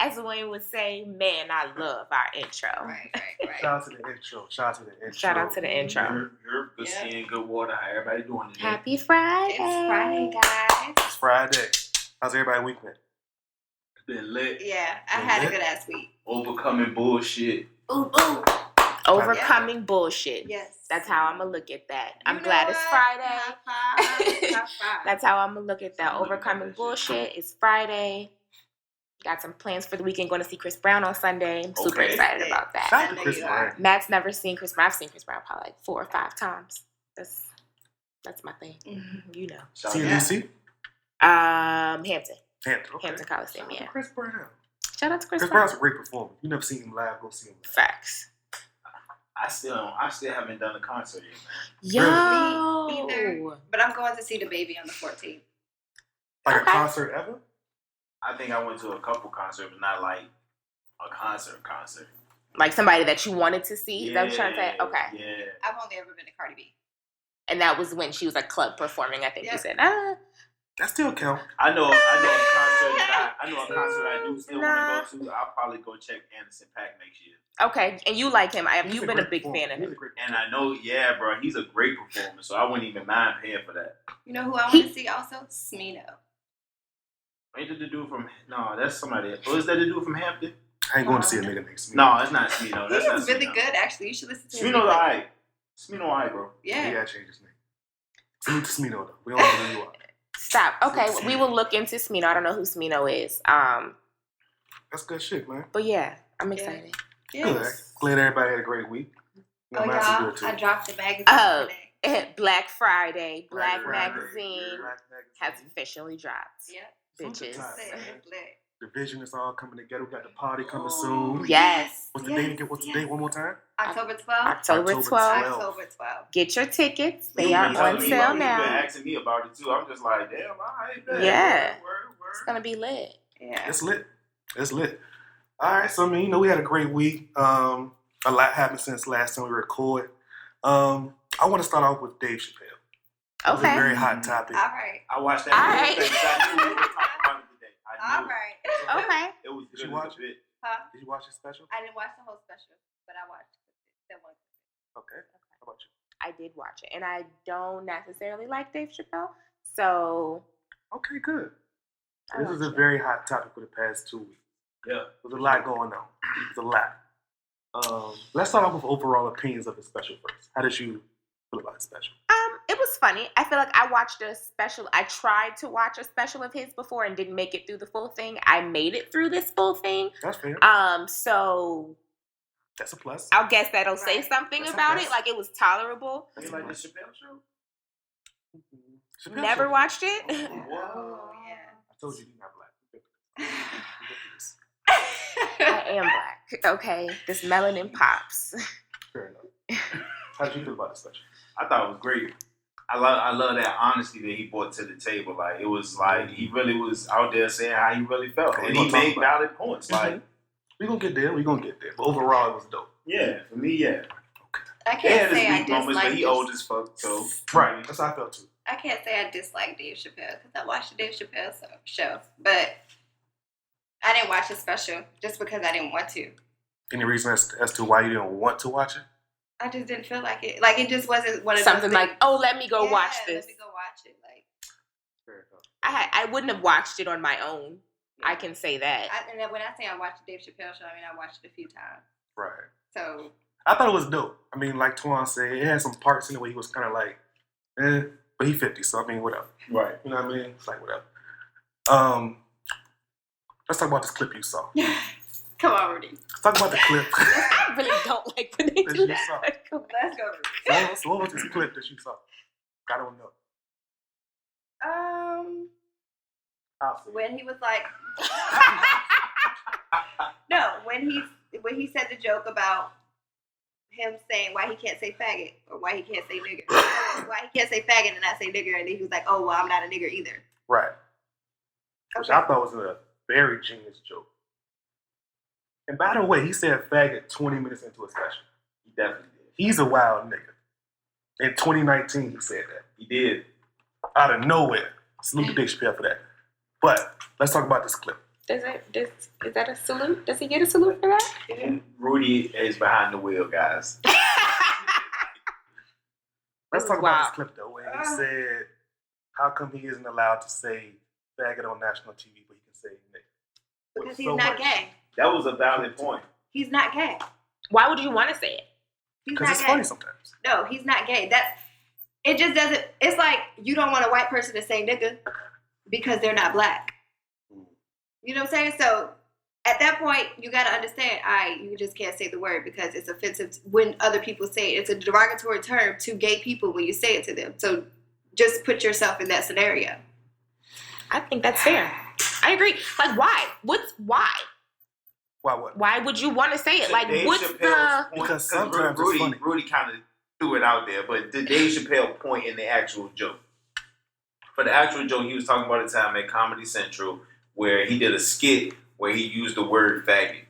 as Wayne would say, man, I love our intro. Right. Shout out to the intro. Shout out to the intro. Good skin, good water. How everybody doing today? Happy Friday. It's Friday, guys. It's Friday. How's everybody week been? It's been lit. Yeah, I had a good ass week. Overcoming bullshit. Ooh. Overcoming bullshit. Yes. That's how I'm going to look at that. I'm glad it's Friday. High five. That's how I'm going to look at that. Overcoming bullshit. It's Friday. Got some plans for the weekend. Going to see Chris Brown on Sunday. I'm super excited about that. Shout out to Chris Brown. Matt's never seen Chris Brown. I've seen Chris Brown probably like 4 or 5 times. That's my thing. Mm-hmm. You know. CDC? Hampton. Okay. Hampton Coliseum, yeah. Chris Brown. Shout out to Chris Brown. Brown's a great performer. You never seen him live, go see him live. Facts. I still haven't done a concert yet, Yo. Me either. But I'm going to see the baby on the 14th. Like a concert ever? I think I went to a couple concerts, but not like a concert. Like somebody that you wanted to see? Is that what you're trying to say? Okay. Yeah. I've only ever been to Cardi B. And that was when she was like club performing, I think you said. That still count. I know a concert I do still want to go to. I'll probably go check Anderson .Paak next year. Okay, and you like him. You've been a big fan of him. And I know, bro, he's a great performer, so I wouldn't even mind paying for that. You know who I want to see also? Smino. Ain't that the dude from... No, that's somebody else. Is that the dude from Hampton? I ain't going to see a nigga named Smino. No, it's not Smino. That's He's really good, actually. You should listen to him. Smino's alright. Smino alright, bro. Yeah. He gotta change his name. Salute to Smino, though. We don't know who you are. Stop. Okay, we will look into Smino. I don't know who Smino is. That's good shit, man. But yeah, I'm excited. Good. Glad everybody had a great week. Y'all, I dropped the magazine today. Black Friday, Black Friday. Magazine has officially dropped. Yep. Bitches. The vision is all coming together. We got the party coming soon. Yes. What's the date again? What's the date one more time? October 12th. October 12th. Get your tickets. They are on sale now. You've been asking me about it too. I'm just like, damn, I ain't bad. Yeah. Word. It's going to be lit. Yeah. It's lit. All right. So, I mean, we had a great week. A lot happened since last time we recorded. I want to start off with Dave Chappelle. Okay. It was a very hot topic. All right. I watched that. I knew we were talking about it today. All right. Okay. It was Did you watch it? Huh? Did you watch his special? I didn't watch the whole special, but I watched that one. Okay. How about you? I did watch it, and I don't necessarily like Dave Chappelle, so... Okay, good. This is a very hot topic for the past 2 weeks. Yeah. There's a lot going on. There's a lot. Let's start off with overall opinions of the special first. How did you feel about the special? It was funny. I feel like I watched a special. I tried to watch a special of his before and didn't make it through the full thing. I made it through this full thing. That's fair. So that's a plus. I guess that'll say something about it. Like it was tolerable. You like the Chappelle show? Never watched it. Oh, yeah. I told you you're not black. I am black. Okay, this melanin pops. Fair enough. How did you feel about the special? I thought it was great. I love that honesty that he brought to the table. Like it was like he really was out there saying how he really felt, and he made valid points. Like we're gonna get there. But overall, it was dope. Yeah, for me, yeah. I can't say I moments, but dislike he old as fuck. So right, that's how I felt too. I can't say I dislike Dave Chappelle because I watched the Dave Chappelle show, but I didn't watch his special just because I didn't want to. Any reason as to why you didn't want to watch it? I just didn't feel like it. Like it just wasn't one of something those like, oh, let me go watch this. Let me go watch it. Like I wouldn't have watched it on my own. Yeah. I can say that. And then when I say I watched the Dave Chappelle show, I mean I watched it a few times. Right. So I thought it was dope. I mean, like Twan said, it had some parts in it where he was kind of like, but he 50, so I mean, whatever. Right. You know what I mean? It's like whatever. Let's talk about this clip you saw. Come on, Rudy. Let's talk about the clip. I really don't like when they do that. Let's go, Rudy. So what was this clip that you saw? I don't know. When he was like, no, when he said the joke about him saying why he can't say faggot or why he can't say nigger, why he can't say faggot and not say nigger, and then he was like, oh well, I'm not a nigger either. Right. Which I thought was a very genius joke. And by the way, he said faggot 20 minutes into a session. He definitely did. He's a wild nigga. In 2019, he said that. He did. Out of nowhere. Salute to Dave Chappelle for that. But let's talk about this clip. Is that a salute? Does he get a salute for that? And Rudy is behind the wheel, guys. Let's talk about this clip though, where he said, "How come he isn't allowed to say faggot on national TV, but he can say nigga?" Because he's not gay. That was a valid point. He's not gay. Why would you want to say it? Because it's funny sometimes. No, he's not gay. It just doesn't. It's like you don't want a white person to say nigga because they're not black. You know what I'm saying? So at that point, you got to understand, you just can't say the word because it's offensive when other people say it. It's a derogatory term to gay people when you say it to them. So just put yourself in that scenario. I think that's fair. I agree. Like, why? Why? Why what? Why would you want to say it? Like, Dave what's Chappelle's the... point, Because sometimes it's funny. Rudy kind of threw it out there, but the Dave Chappelle point in the actual joke. For the actual joke, he was talking about a time at Comedy Central where he did a skit where he used the word faggot.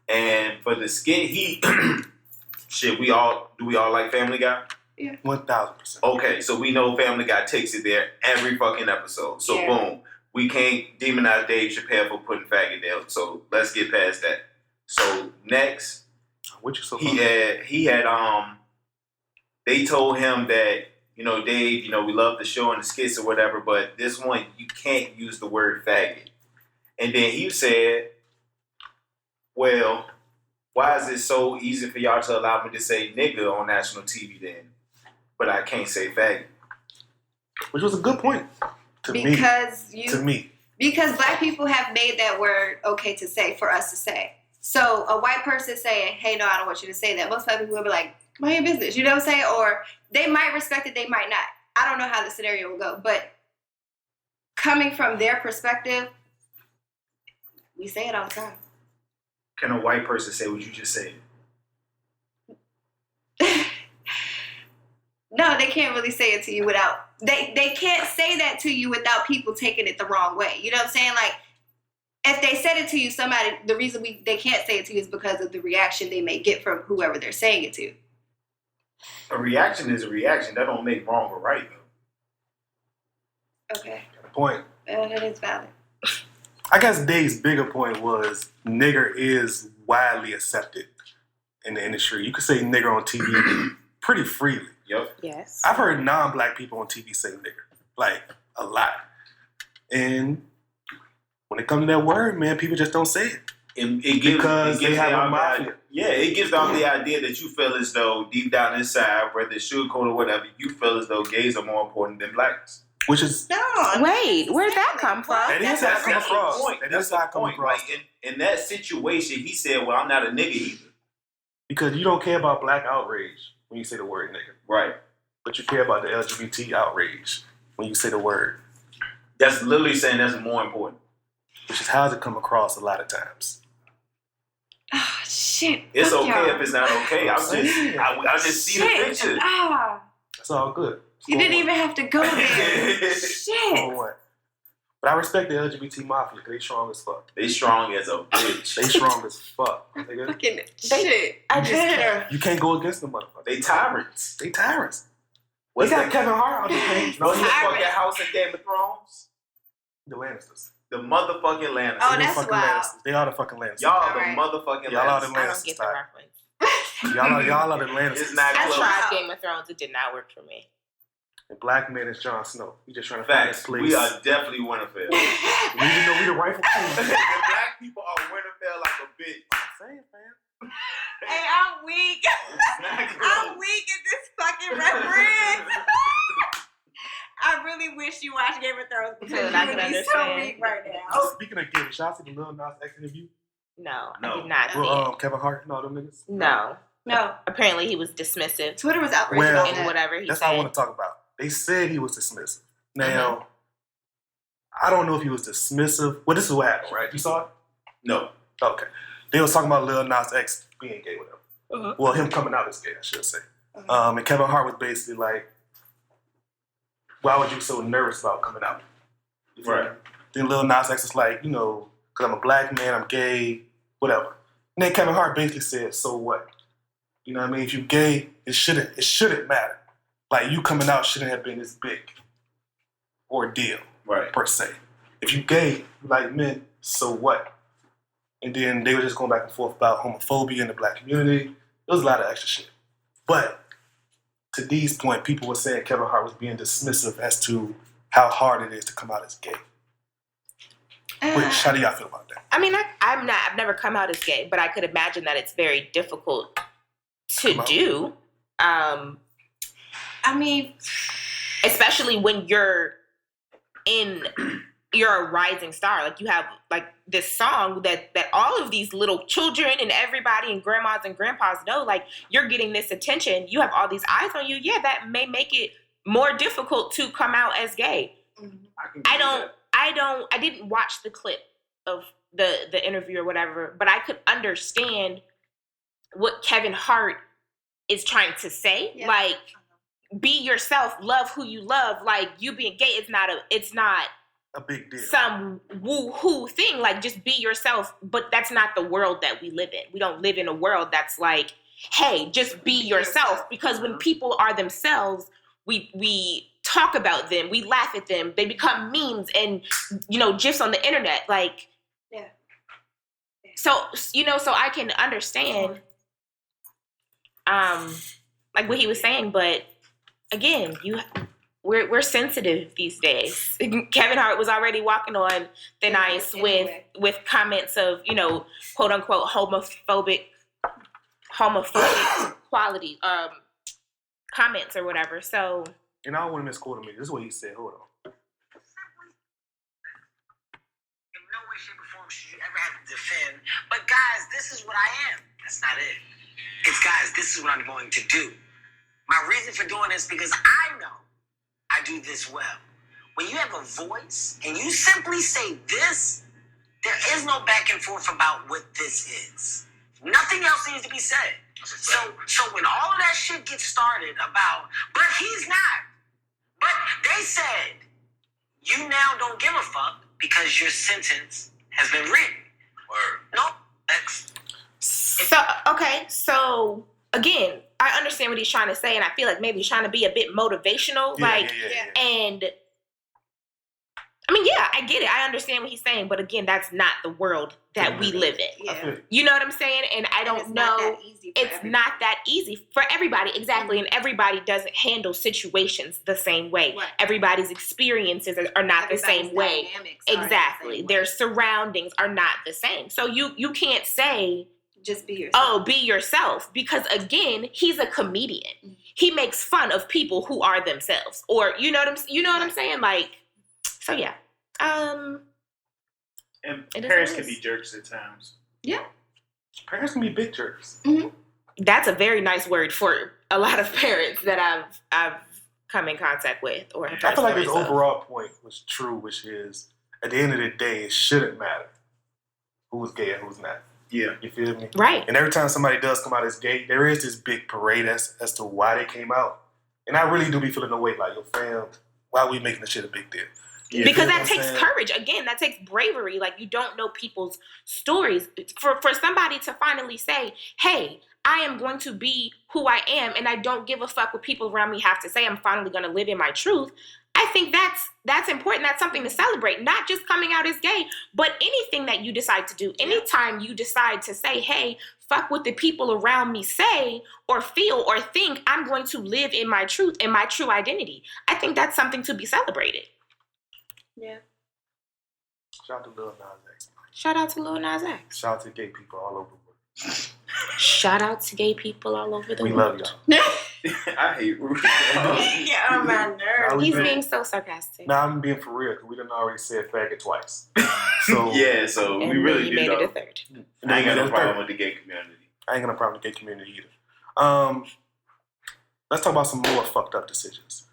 And for the skit, we all like Family Guy? Yeah. 1,000%. Okay, so we know Family Guy takes it there every fucking episode. So boom, we can't demonize Dave Chappelle for putting faggot there. So let's get past that. So next, he had they told him that, Dave, we love the show and the skits or whatever, but this one you can't use the word faggot. And then he said, well, why is it so easy for y'all to allow me to say nigga on national TV then? But I can't say faggot. Which was a good point to me. Because black people have made that word okay to say, for us to say. So a white person saying, hey, no, I don't want you to say that. Most black people will be like, mind your business. You know what I'm saying? Or they might respect it, they might not. I don't know how the scenario will go. But coming from their perspective, we say it all the time. Can a white person say what you just said? No, they can't really say it to you without... They can't say that to you without people taking it the wrong way. You know what I'm saying? Like, if they said it to you, the reason they can't say it to you is because of the reaction they may get from whoever they're saying it to. A reaction is a reaction. That don't make wrong or right, though. Okay. Got a point. That is valid. I guess Dave's bigger point was nigger is widely accepted in the industry. You could say nigger on TV pretty freely. Yep. Yes. I've heard non-black people on TV say nigger, like a lot. And when it comes to that word, man, people just don't say it. It gives they have a mafia. It gives off the idea that you feel as though deep down inside, whether it's sugarcoat or whatever, you feel as though gays are more important than blacks. Which is wait, where'd that come from? That is how it come across. That's the point. Like in that situation, he said, "Well, I'm not a nigga either," because you don't care about black outrage when you say the word nigga, right? But you care about the LGBT outrage when you say the word. That's literally saying that's more important. Which is how it come across a lot of times. Oh shit! It's okay if it's not okay. I just see the picture. It's all good. You didn't even have to go there. Shit. But I respect the LGBT mafia because they strong as fuck. They strong as a bitch. They strong as fuck. Fucking shit. I just can't. You can't go against them motherfuckers. They tyrants. They tyrants. What's they got that? Kevin Hart on the page. No, his fucking house in Game of Thrones. The Lannisters. The motherfucking Lannisters. Oh, that's wild. Lannisters. They are the fucking Lannisters. Y'all the motherfucking Lannisters. Y'all are the I don't Lannisters. get the reference. Y'all are the Lannisters. It's not I close. tried Game of Thrones. It did not work for me. And black man is Jon Snow. We just trying to find his place. We are definitely Winterfell. Even though we the rightful king. The black people are Winterfell like a bitch. I'm saying, man. Hey, I'm weak. I'm weak at this fucking reference. I really wish you watched Game of Thrones because I you can would be so understand. weak right now. Speaking of Game, shout out to the Lil Nas X interview. No, No. I did not see Well, it. Kevin Hart and all them niggas. No. No. Apparently he was dismissive Twitter was outraged Well, about in that. whatever he That's said. what I want to talk about. They said he was dismissive. Now, I don't know if he was dismissive. Well, this is what happened, right? You saw it? No. Okay. They was talking about Lil Nas X being gay with him. Uh-huh. Well, him coming out as gay, I should say. And Kevin Hart was basically like, why was you so nervous about coming out? Right. Then Lil Nas X was like, because I'm a black man, I'm gay, whatever. And then Kevin Hart basically said, so what? You know what I mean? If you're gay, it shouldn't matter. Like, you coming out shouldn't have been this big ordeal, Right. per se. If you gay, like, men, So what? And then they were just going back and forth about homophobia in the black community. There was a lot of extra shit. But to Dee's point, people were saying Kevin Hart was being dismissive as to how hard it is to come out as gay. Which, how do y'all feel about that? I mean, I've never come out as gay, but I could imagine that it's very difficult to do. I mean, especially when you're a rising star. Like, you have like this song that all of these little children and everybody and grandmas and grandpas know, like, you're getting this attention. You have all these eyes on you. Yeah, that may make it more difficult to come out as gay. I didn't watch the clip of the interview or whatever, but I could understand what Kevin Hart is trying to say. Yeah. Like, be yourself, love who you love. Like, you being gay is not a big deal. Some woo-hoo thing. Like, just be yourself. But that's not the world that we live in. We don't live in a world that's like, hey, just be yourself. Because when people are themselves, we talk about them, we laugh at them, they become memes and, GIFs on the internet. Like, yeah. So I can understand, like what he was saying, but again, we're sensitive these days. Kevin Hart was already walking on thin ice with comments of, quote unquote homophobic quality comments or whatever. So, and I don't want to misquote him. This is what he said. Hold on. In no way, shape, or form should you ever have to defend. But guys, this is what I am. That's not it. It's guys, this is what I'm going to do. My reason for doing this because I know I do this well. When you have a voice and you simply say this, there is no back and forth about what this is. Nothing else needs to be said. So when all of that shit gets started about, but he's not. But they said, you now don't give a fuck because your sentence has been written. Or no, that's... So again, I understand what he's trying to say, and I feel like maybe he's trying to be a bit motivational. And I mean, yeah, I get it. I understand what he's saying, but again, that's not the world that we live in. Yeah. You know what I'm saying? And I don't know. It's not that easy for everybody. Exactly. Mm-hmm. And everybody doesn't handle situations the same way. Right. Everybody's experiences are not the same way. Exactly. Their surroundings are not the same. So you can't say, just be yourself. Oh, be yourself. Because again, he's a comedian. Mm-hmm. He makes fun of people who are themselves. Or you know what I'm saying? Like, so yeah. And parents can be jerks at times. Yeah. Parents can be big jerks. Mm-hmm. That's a very nice word for a lot of parents that I've come in contact with. Or I feel like his overall point was true, which is at the end of the day, it shouldn't matter who's gay and who's not. Yeah. You feel me? Right. And every time somebody does come out as gay, there is this big parade as to why they came out. And I really do be feeling the weight like, yo, fam, why are we making this shit a big deal? Yeah. Because that takes courage. Again, that takes bravery. Like, you don't know people's stories. For somebody to finally say, hey, I am going to be who I am and I don't give a fuck what people around me have to say. I'm finally going to live in my truth. I think that's important. That's something to celebrate. Not just coming out as gay, but anything that you decide to do. Anytime you decide to say, hey, fuck what the people around me say or feel or think, I'm going to live in my truth and my true identity. I think that's something to be celebrated. Yeah. Shout out to Lil Nas X. Shout out to Lil Nas X. Shout out to gay people all over the world. Shout out to gay people all over the world. We love y'all. I hate Ruth. Yeah, I'm my nerd. He's being so sarcastic. Nah, I'm being for real because we done already said faggot twice. So yeah, so we really made it a third. I ain't got no problem with the gay community. I ain't got no problem with the gay community either. Let's talk about some more fucked up decisions.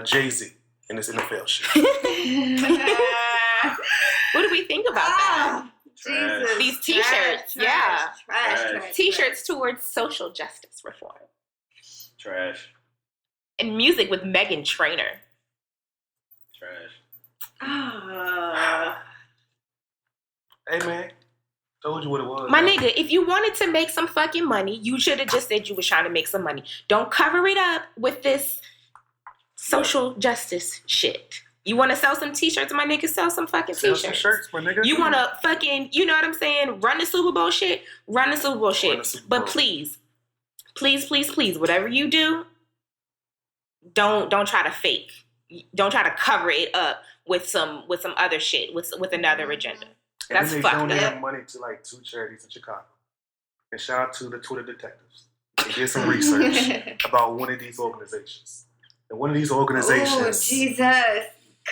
Jay-Z and this NFL shit. What do we think about that? Jesus. These t-shirts, Trash. T-shirts towards social justice reform. Trash. And music with Meghan Trainor. Trash. Hey man, told you what it was. My nigga, if you wanted to make some fucking money, you should have just said you was trying to make some money. Don't cover it up with this social justice shit. You want to sell some t-shirts, my nigga? Sell some fucking Sell t-shirts. some shirts, my nigga. You want to fucking, you know what I'm saying? Run the Super Bowl shit. Run the Super Bowl shit. But please, whatever you do, don't try to fake. Don't try to cover it up with some other shit with another agenda. That's fucked fucked up. They up. donate money to like 2 charities in Chicago. And shout out to the Twitter detectives. They did some research about one of these organizations. And one of these organizations Oh, Jesus.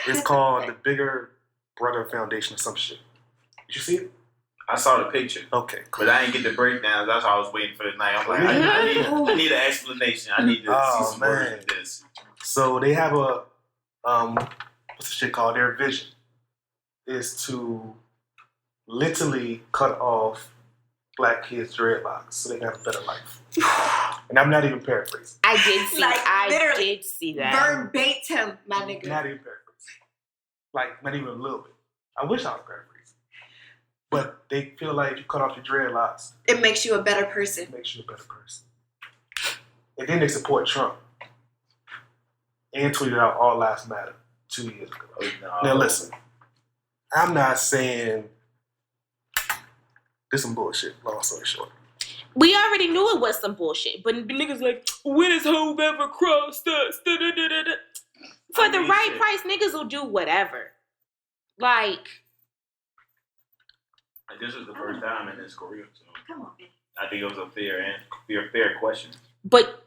is called the Bigger Brother Foundation or some shit. Did you see it? I saw the picture. Okay, cool. But I didn't get the breakdowns. That's why I was waiting for the night. I'm like, I need an explanation. I need to see some words of this. So they have a what's the shit called? Their vision is to literally cut off black kids' dreadlocks so they can have a better life. And I'm not even paraphrasing. I did see. Like, I did see that. Verbatim, my nigga. Not even paraphrasing. Like, not even a little bit. I wish I was paraphrasing. But they feel like if you cut off your dreadlocks, It makes you a better person. it makes you a better person. And then they support Trump. And tweeted out All Lives Matter 2 years ago. Oh, no. Now listen, I'm not saying this some bullshit, long story short. We already knew it was some bullshit, but niggas like, when has Hove ever crossed us? Da-da-da-da-da. For the right price, niggas will do whatever. Like This was the first time in his career, so Come on, man. I think it was a fair question. But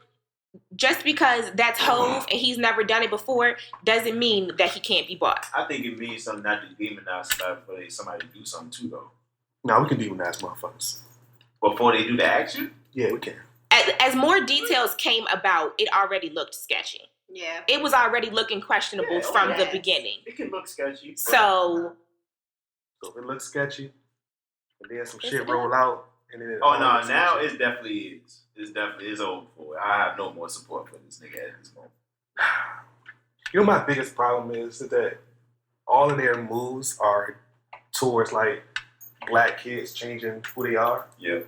just because that's Hove and he's never done it before doesn't mean that he can't be bought. I think it means something not to demonize somebody, but somebody to do something too, though. No, we can demonize motherfuckers. Before they do the action? Yeah, we can. As more details came about, it already looked sketchy. Yeah. It was already looking questionable from the yes. beginning. It can look sketchy. So So if it looks sketchy, and then some Yes, shit it roll out, and then Oh, no, now it definitely is. It's definitely is over for it. I have no more support for this nigga at this moment. You know, my biggest problem is that all of their moves are towards like black kids changing who they are, Yeah.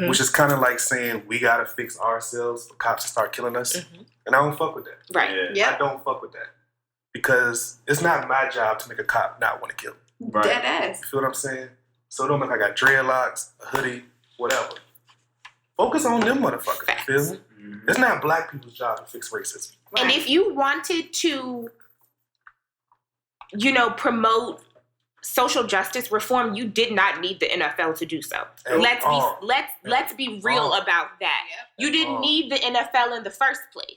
which is kind of like saying we gotta fix ourselves for cops to start killing us, and I don't fuck with that. right. Yeah. I don't fuck with that because it's not my job to make a cop not want to kill. Right. Dead ass. You feel what I'm saying? So it don't make I got dreadlocks, a hoodie, whatever. Focus on them motherfuckers. Facts. You feel me? It's not black people's job to fix racism. And if you wanted to, promote social justice reform, you did not need the NFL to do so. Let's be real about that. You didn't need the NFL in the first place.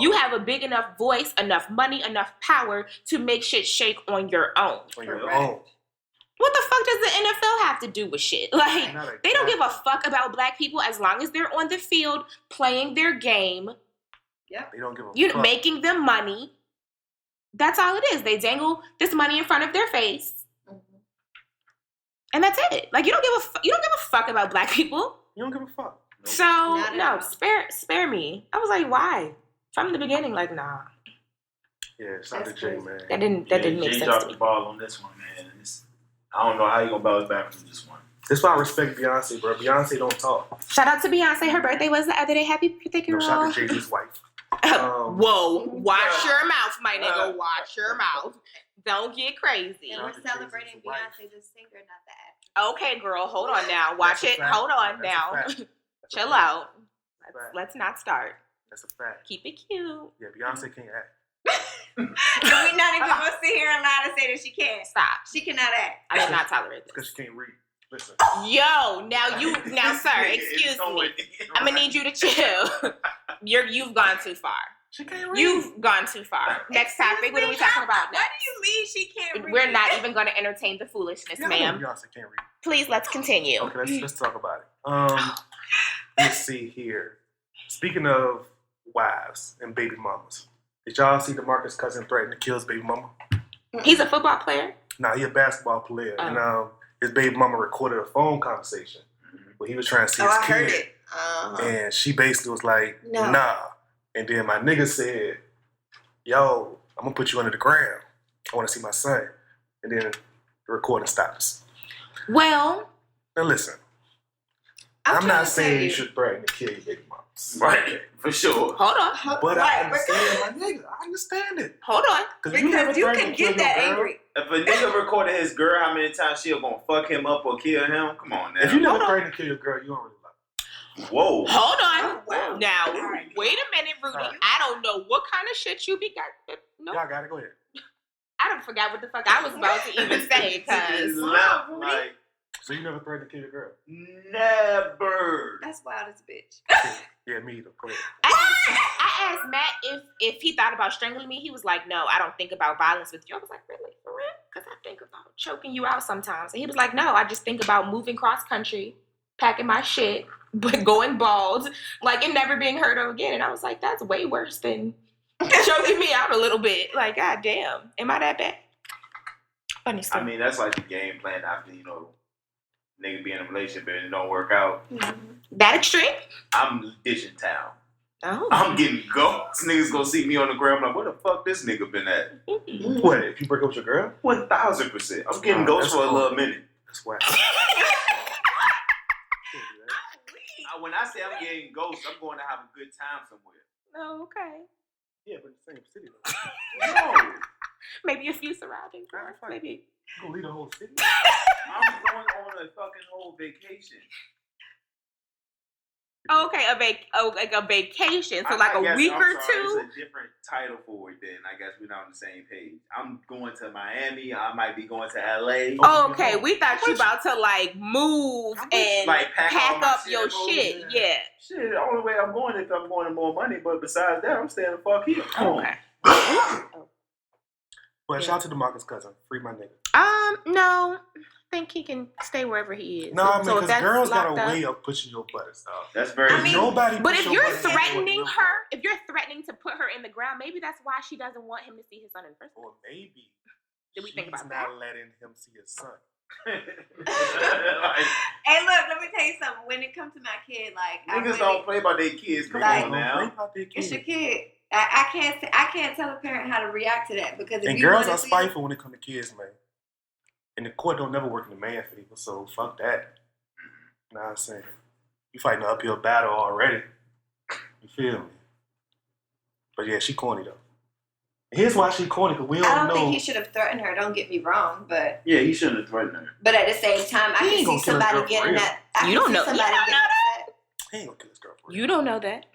You have a big enough voice, enough money, enough power to make shit shake on your own. On your own. What the fuck does the NFL have to do with shit? Like, Not a they don't give a goddamn- fuck about black people as long as they're on the field playing their game, They don't give a fuck. making them money. That's all it is. They dangle this money in front of their face, and that's it. Like, you don't give a fuck about black people. You don't give a fuck. Nope. So Not at no, all. spare me. I was like, why? From the beginning, like, nah, Yeah, shout out to That's Jay, crazy. man. that didn't make Jay sense dropped to the me. ball on this one, man. I don't know how you gonna bounce back from this one. That's why I respect Beyonce, bro. Beyonce don't talk. Shout out to Beyonce. Her birthday was the other day. Happy birthday, No, girl. shout out to Jay-Z's wife. Whoa, watch your mouth, my nigga. Watch your mouth. Don't get crazy. And we're Shout out to celebrating Jay-Z's wife. Beyonce, the singer, not the actor. Okay, girl, hold on now. Watch That's a it. fact. Hold on That's a now. fact. That's a Chill fact. out. Fact. Let's not start. That's a fact. Keep it cute. Yeah, Beyonce can't act. We're not even gonna sit here and lie to say that she can't. Stop. She cannot act. I did not tolerate Because this. she can't read. Listen. Yo, now, sir, excuse me. I'm gonna need you to chill. You've gone too far. She can't read. You've gone too far. Next topic. What are we talking about Why next? do you leave? She can't read. We're not even going to entertain the foolishness, Yeah, I know ma'am. Beyonce can't read. Please, let's continue. Okay, let's talk about it. Let's see here. Speaking of wives and baby mamas, did y'all see DeMarcus Cousins threaten to kill his baby mama? He's a football player. Nah, he a basketball player, Oh. and his baby mama recorded a phone conversation where he was trying to see Oh, his I kid, heard it. Uh-huh. and she basically was like, No. "Nah." And then my nigga said, "Yo, I'm gonna put you under the ground. I want to see my son." And then the recording stops. Well, Now listen, I'm not saying you should threaten to kill your baby moms. Right, for sure. Hold on. But I understand, my nigga. I understand it. Hold on. Because you can get that angry. If a nigga recorded his girl, how many times she gonna fuck him up or kill him? Come on now. If you never threaten to kill your girl, you don't really love her. Whoa. Hold on. Oh, wow. Now, wait a minute, Rudy. Right. I don't know what kind of shit you be got. No, Y'all gotta go ahead. I don't forgot what the fuck I was about to even say. Cause Like, So you never threatened to kill your girl? never. That's wild as a bitch. Yeah, me either. Go ahead. I asked Matt if he thought about strangling me. He was like, "No, I don't think about violence with you." I was like, "Really, for real?" Because I think about choking you out sometimes. And he was like, "No, I just think about moving cross country, packing my shit, but going bald, like and never being heard of again." And I was like, "That's way worse than choking me out a little bit." Like, god damn, am I that bad? Funny story. I mean, that's like the game plan after, nigga be in a relationship and it don't work out. That extreme? I'm ditching town. Oh. I'm getting ghosts. Niggas gonna see me on the ground. I'm like, where the fuck this nigga been at? What, if you break up with your girl? 1000%. I'm getting ghosts for a little minute. That's whack. When I say I'm getting ghosts, I'm going to have a good time somewhere. Oh, okay. Yeah, but in the same city though. No. Maybe a few surroundings. Maybe. You gonna leave the whole city? I'm going on a fucking whole vacation. Oh, okay, like a vacation, so I like a guess, week I'm or sorry, two. It's a different title for it then. I guess we're not on the same page. I'm going to Miami. I might be going to LA. Oh, okay, we thought you about to like move and Like, pack all my up shit your and move. shit. Yeah. Shit, the only way I'm going is if I'm going to more money. But besides that, I'm staying the fuck here. Okay. But shout out to DeMarcus Cousins. Free my nigga. No. I think he can stay wherever he is. No, I mean, So if because that's girls got locked a up- way of pushing your buttons, dog. That's very I mean, Nobody. But push if your you're buttons more than threatening your her, if you're threatening to put her in the ground, maybe that's why she doesn't want him to see his son in person. Or maybe Did we think she's about not that? letting him see his son. like, Hey, look, let me tell you something. When it comes to my kid, like niggas don't play about their kids. Come Like- on now. it's your kid. I can't tell a parent how to react to that because if And you girls wanna are see- spiteful when it comes to kids, man. And the court don't never work in the man favor, so fuck that. You know what I'm saying? You fighting an uphill battle already. You feel me? But yeah, she corny though. Here's why she corny, because we I don't don't know. think he should have threatened her. Don't get me wrong, but Yeah, he shouldn't have threatened her. at the same time, I He can ain't see gonna kill his somebody girl for getting real. that. I You can don't see know- somebody you don't getting know upset. He ain't gonna kill his girl for real. You don't know that.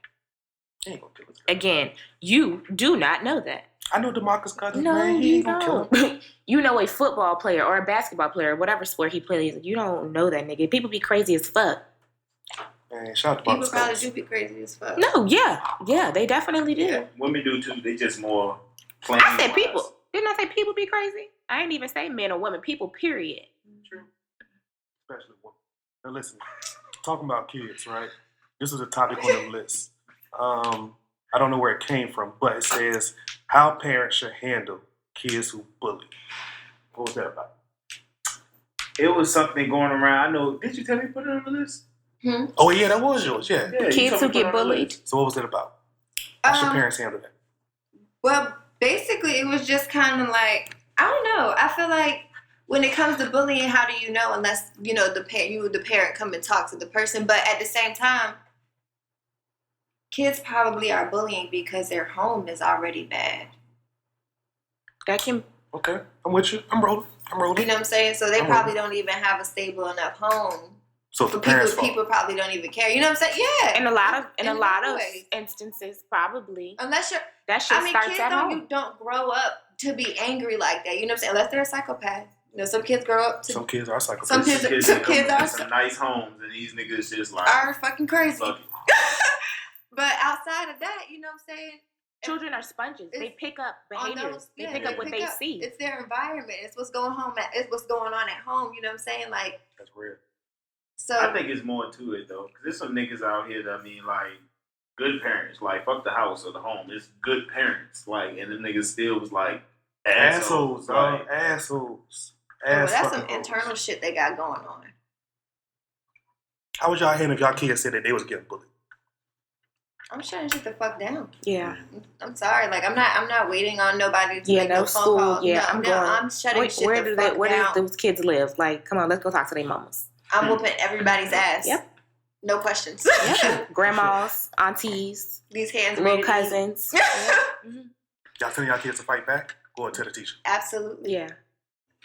He ain't gonna kill his girl. Again, you do not know that. I know DeMarcus Cousins, No, man. He you ain't gonna kill him. don't. You know a football player or a basketball player, whatever sport he plays. You don't know that nigga. People be crazy as fuck. Man, shout out to People DeMarcus probably Cousins. do be crazy as fuck. No, yeah, they definitely do. Yeah, women do too. They just more plain. I said people. Didn't I say people be crazy? I didn't even say men or women. People, period. True. Especially women. Now listen, talking about kids, right? This was a topic on the list. I don't know where it came from, but it says how parents should handle kids who bully. What was that about? It was something going around. I know. Did you tell me to put it on the list? Oh yeah, that was yours. Yeah. Yeah, you Kids told who me to put it get on the bullied. list. So what was it about? How should parents handle that? Well, basically, it was just kind of like, I don't know. I feel like when it comes to bullying, how do you know unless, the parent come and talk to the person. But at the same time, kids probably are bullying because their home is already bad. That can. Okay, I'm with you. I'm rolling. You know what I'm saying? So they I'm probably don't even have a stable enough home. So it's For the parents' fault. people probably don't even care. You know what I'm saying? Yeah. In a lot of In a lot of instances, probably Unless you're, that shit starts kids at home. don't grow up to be angry like that. You know what I'm saying? Unless they're a psychopath. Some kids grow up to Some kids are psychopaths. Some kids are some nice homes, and these niggas just like are fucking crazy. fuck it. But outside of that, you know what I'm saying? Children are sponges. They It's pick up On behaviors. those- They yeah, pick up what they see. It's their environment. It's what's going on at home. You know what I'm saying? Like, That's real. so I think it's more to it though, because there's some niggas out here that like good parents, like fuck the house or the home. It's good parents, like, and the niggas still was like Assholes, dog. like, Assholes. that's some fucking hoes. internal shit they got going on. How would y'all handle if y'all kids said that they was getting bullied? I'm shutting shit the fuck down. Yeah. I'm sorry. Like, I'm not waiting on nobody to Yeah, make no no school. phone call. Yeah, no, I'm no, going. I'm shutting shit Where the do fuck where down. do those kids live? Like, come on, let's go talk to their mamas. I'm whooping everybody's ass. Yep. No questions. Yeah. Grandmas, aunties, These hands, little cousins. Y'all telling y'all kids to fight back? Go and tell the teacher. Absolutely. Yeah.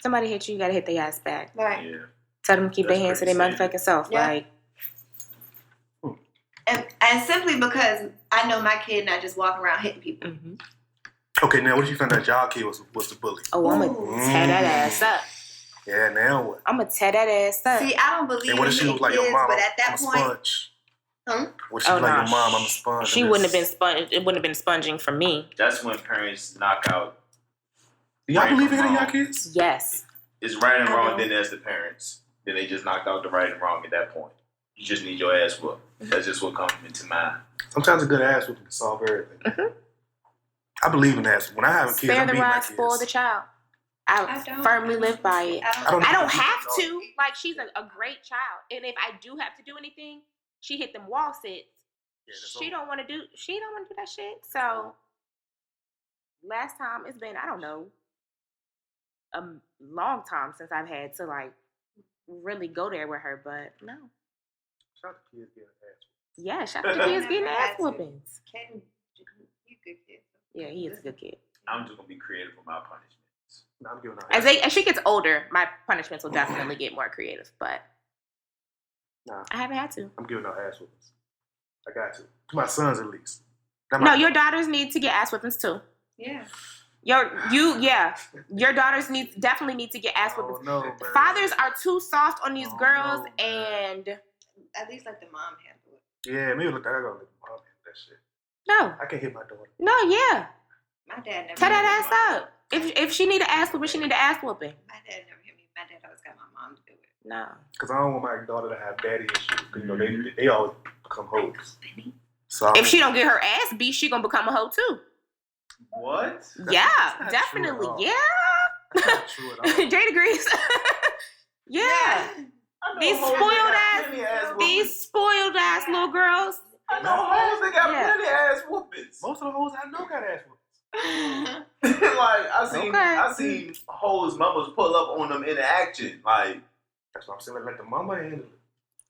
Somebody hit you gotta hit their ass back. Right. Yeah. Tell them to keep their hands to their pretty motherfucking self. Yeah. Like, And simply because I know my kid not just walking around hitting people. mm-hmm. Okay, now what if you found out y'all kid was the bully? Oh, I'm gonna tear that ass up. Yeah, now what? I'm gonna tear that ass up. See, I don't believe And what in if she hitting was like kids, your mom? but at that I'm a point, sponge. What if she Oh, was like nah. your mom? I'm a sponge. She wouldn't have been sponged. It wouldn't have been sponging for me. That's when parents knock out. Do y'all Right believe from in y'all wrong. kids? Yes. It's right and I wrong, know. then there's the parents. Then they just knocked out the right and wrong at that point. You just need your ass whooped. That's just what comes into mind. Sometimes a good ass whooping can solve everything. Mm-hmm. I believe in that. When I have a kid, Spare I'm the beating my rod, kids. spoil the child. I don't. firmly live by it. I don't I don't think have it's to. Like, she's a great child. And if I do have to do anything, she hit them wall sits. Yeah, that's She don't want to do that shit. So last time it's been, I don't know, a long time since I've had to like really go there with her, but no. Shout out to kids getting ass. Yeah, shout out to kids getting Never ass had to. whoopings. Ken, you good kid. Yeah, he is a good kid. I'm just gonna be creative with my punishments. No, I'm giving her As she gets older, my punishments will definitely get more creative, but Nah, I haven't had to. I'm giving her ass whoopings. I got to. To my sons, at least. No, your daughters need to get ass whippings too. Yeah. Your daughters definitely need to get ass whippings. No, man. Fathers are too soft on these Oh, girls, no, man. and At least let the mom handle it. Yeah, maybe look. I gotta let my mom handle that shit. no, I can't hit my daughter. no, yeah, My dad never. tear hit me. that ass up. If she need an ass whooping, she need an ass whooping. My dad never hit me. My dad always got my mom to do it. No, Because I don't want my daughter to have daddy issues. Because, you know, they always become hoes. So if she don't get her ass beat, she gonna become a hoe too. What? Yeah, not definitely. true at all. Yeah, That's not true at all. Jade agrees. Yeah, these spoiled ass little girls. I know hoes that got Yeah. plenty of ass whoopings. Most of the hoes I know got ass whoopings. Like Okay. I seen hoes mamas pull up on them in action. Like That's what I'm saying. Let the mama handle it.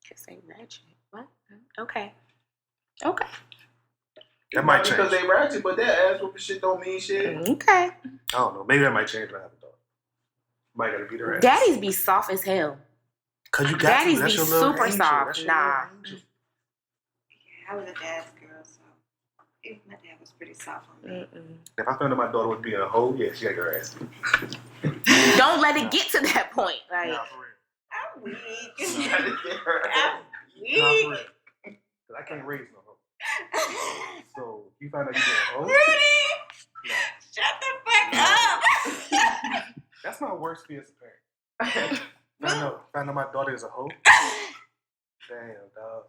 Just say ratchet. What? Okay. That might not change. because they ratchet, but that ass whooping shit don't mean shit. Okay. I don't know. Maybe that might change when I have a daughter. Might gotta beat her ass. Daddies be soft as hell. Cause you got daddies to. That's be your little super angel. soft. That's your Nah. little angel. Yeah, I was a dad's girl, so my dad was pretty soft on me. Mm-mm. If I found out my daughter was being a hoe, yeah, she got her ass beat. Don't let it get to that point. Like, Nah, for real. I'm weak. She had to get her ass. I'm Nah, for weak. real. Cause I can't raise no hoe. So if you find out you being a hoe, Rudy, shut the fuck up. that's my worst fear as a parent. Find out my daughter is a hoe. Damn, dog.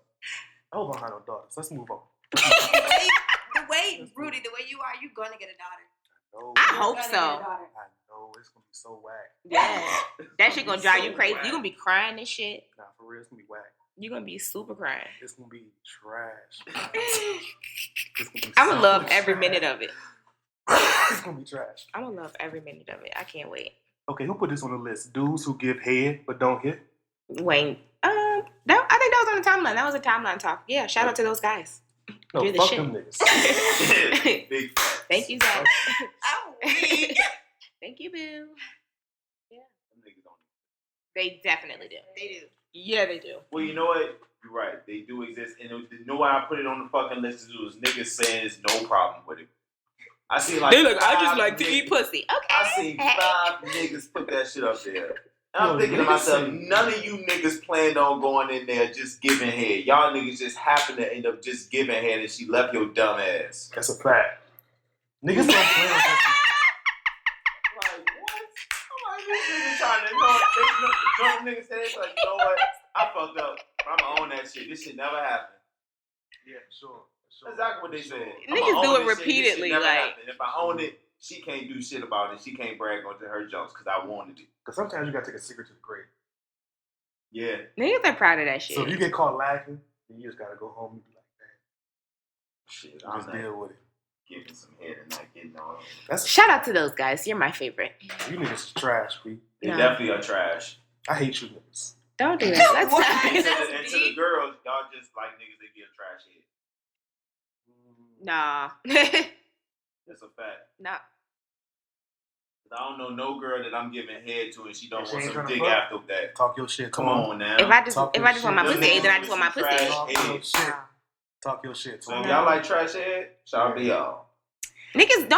I hope I don't have no daughters. Let's move on. the way, Rudy, the way you are, you're gonna get a daughter. No, I You're hope gonna so. get a daughter. I know it's gonna be so whack. yeah. That shit gonna drive you So crazy. whack. You gonna be crying and shit. Nah, for real, it's gonna be whack. You gonna be super crying. It's gonna be trash. It's gonna be I'm gonna so love every trash. minute of it. It's gonna be trash. I'm gonna love every minute of it. I can't wait. Okay, who put this on the list? Dudes who give head but don't hit? Wayne. I think that was on the timeline. That was a timeline talk. Yeah, shout out to those guys. No, You're the fuck shit. them niggas. Big facts. Thank you, Zach. I'm weak. Thank you, Boo. Them niggas don't. They definitely do. They do. Yeah, they do. Well, you know what? You're right. They do exist. And you know why I put it on the fucking list? Is niggas saying there's no problem with it. I see like They look, I just five like to niggas- eat pussy. Okay. I seen 5 niggas put that shit up there. And I'm thinking to myself, none of you niggas planned on going in there just giving head. Y'all niggas just happened to end up just giving head and she left your dumb ass. That's a fact. Niggas don't play on that. Like, what? I'm like, this nigga trying to know. Drunk niggas say it's like, you know what? I fucked up. I'm gonna own that shit. This shit never happened. Yeah, sure. That's exactly what they said. Niggas do it repeatedly, Never like- happened. If I own it, she can't do shit about it. She can't brag onto her jokes because I wanted it. Because sometimes you gotta take a secret to the grave. Yeah. Niggas are proud of that shit. So if you get caught lacking, then you just gotta go home and be like, Shit, damn, I'm just not deal with it. giving some head and not getting on. That's Shout out to those guys. You're my favorite. you niggas is trash, Pete. They No. definitely are trash. I hate you niggas. Don't do that. Let's What? not. And to the girls, y'all just like niggas that get a trash head. Nah. That's a fact. Nah. I don't know no girl that I'm giving head to and she don't She want ain't some tryna dick fuck. after that. Talk your shit. Come on now. If I just Talk want my your pussy, shit. then I just want my pussy. Trash Talk your head. shit. Talk your shit. So if y'all like trash head, shout out to y'all. Niggas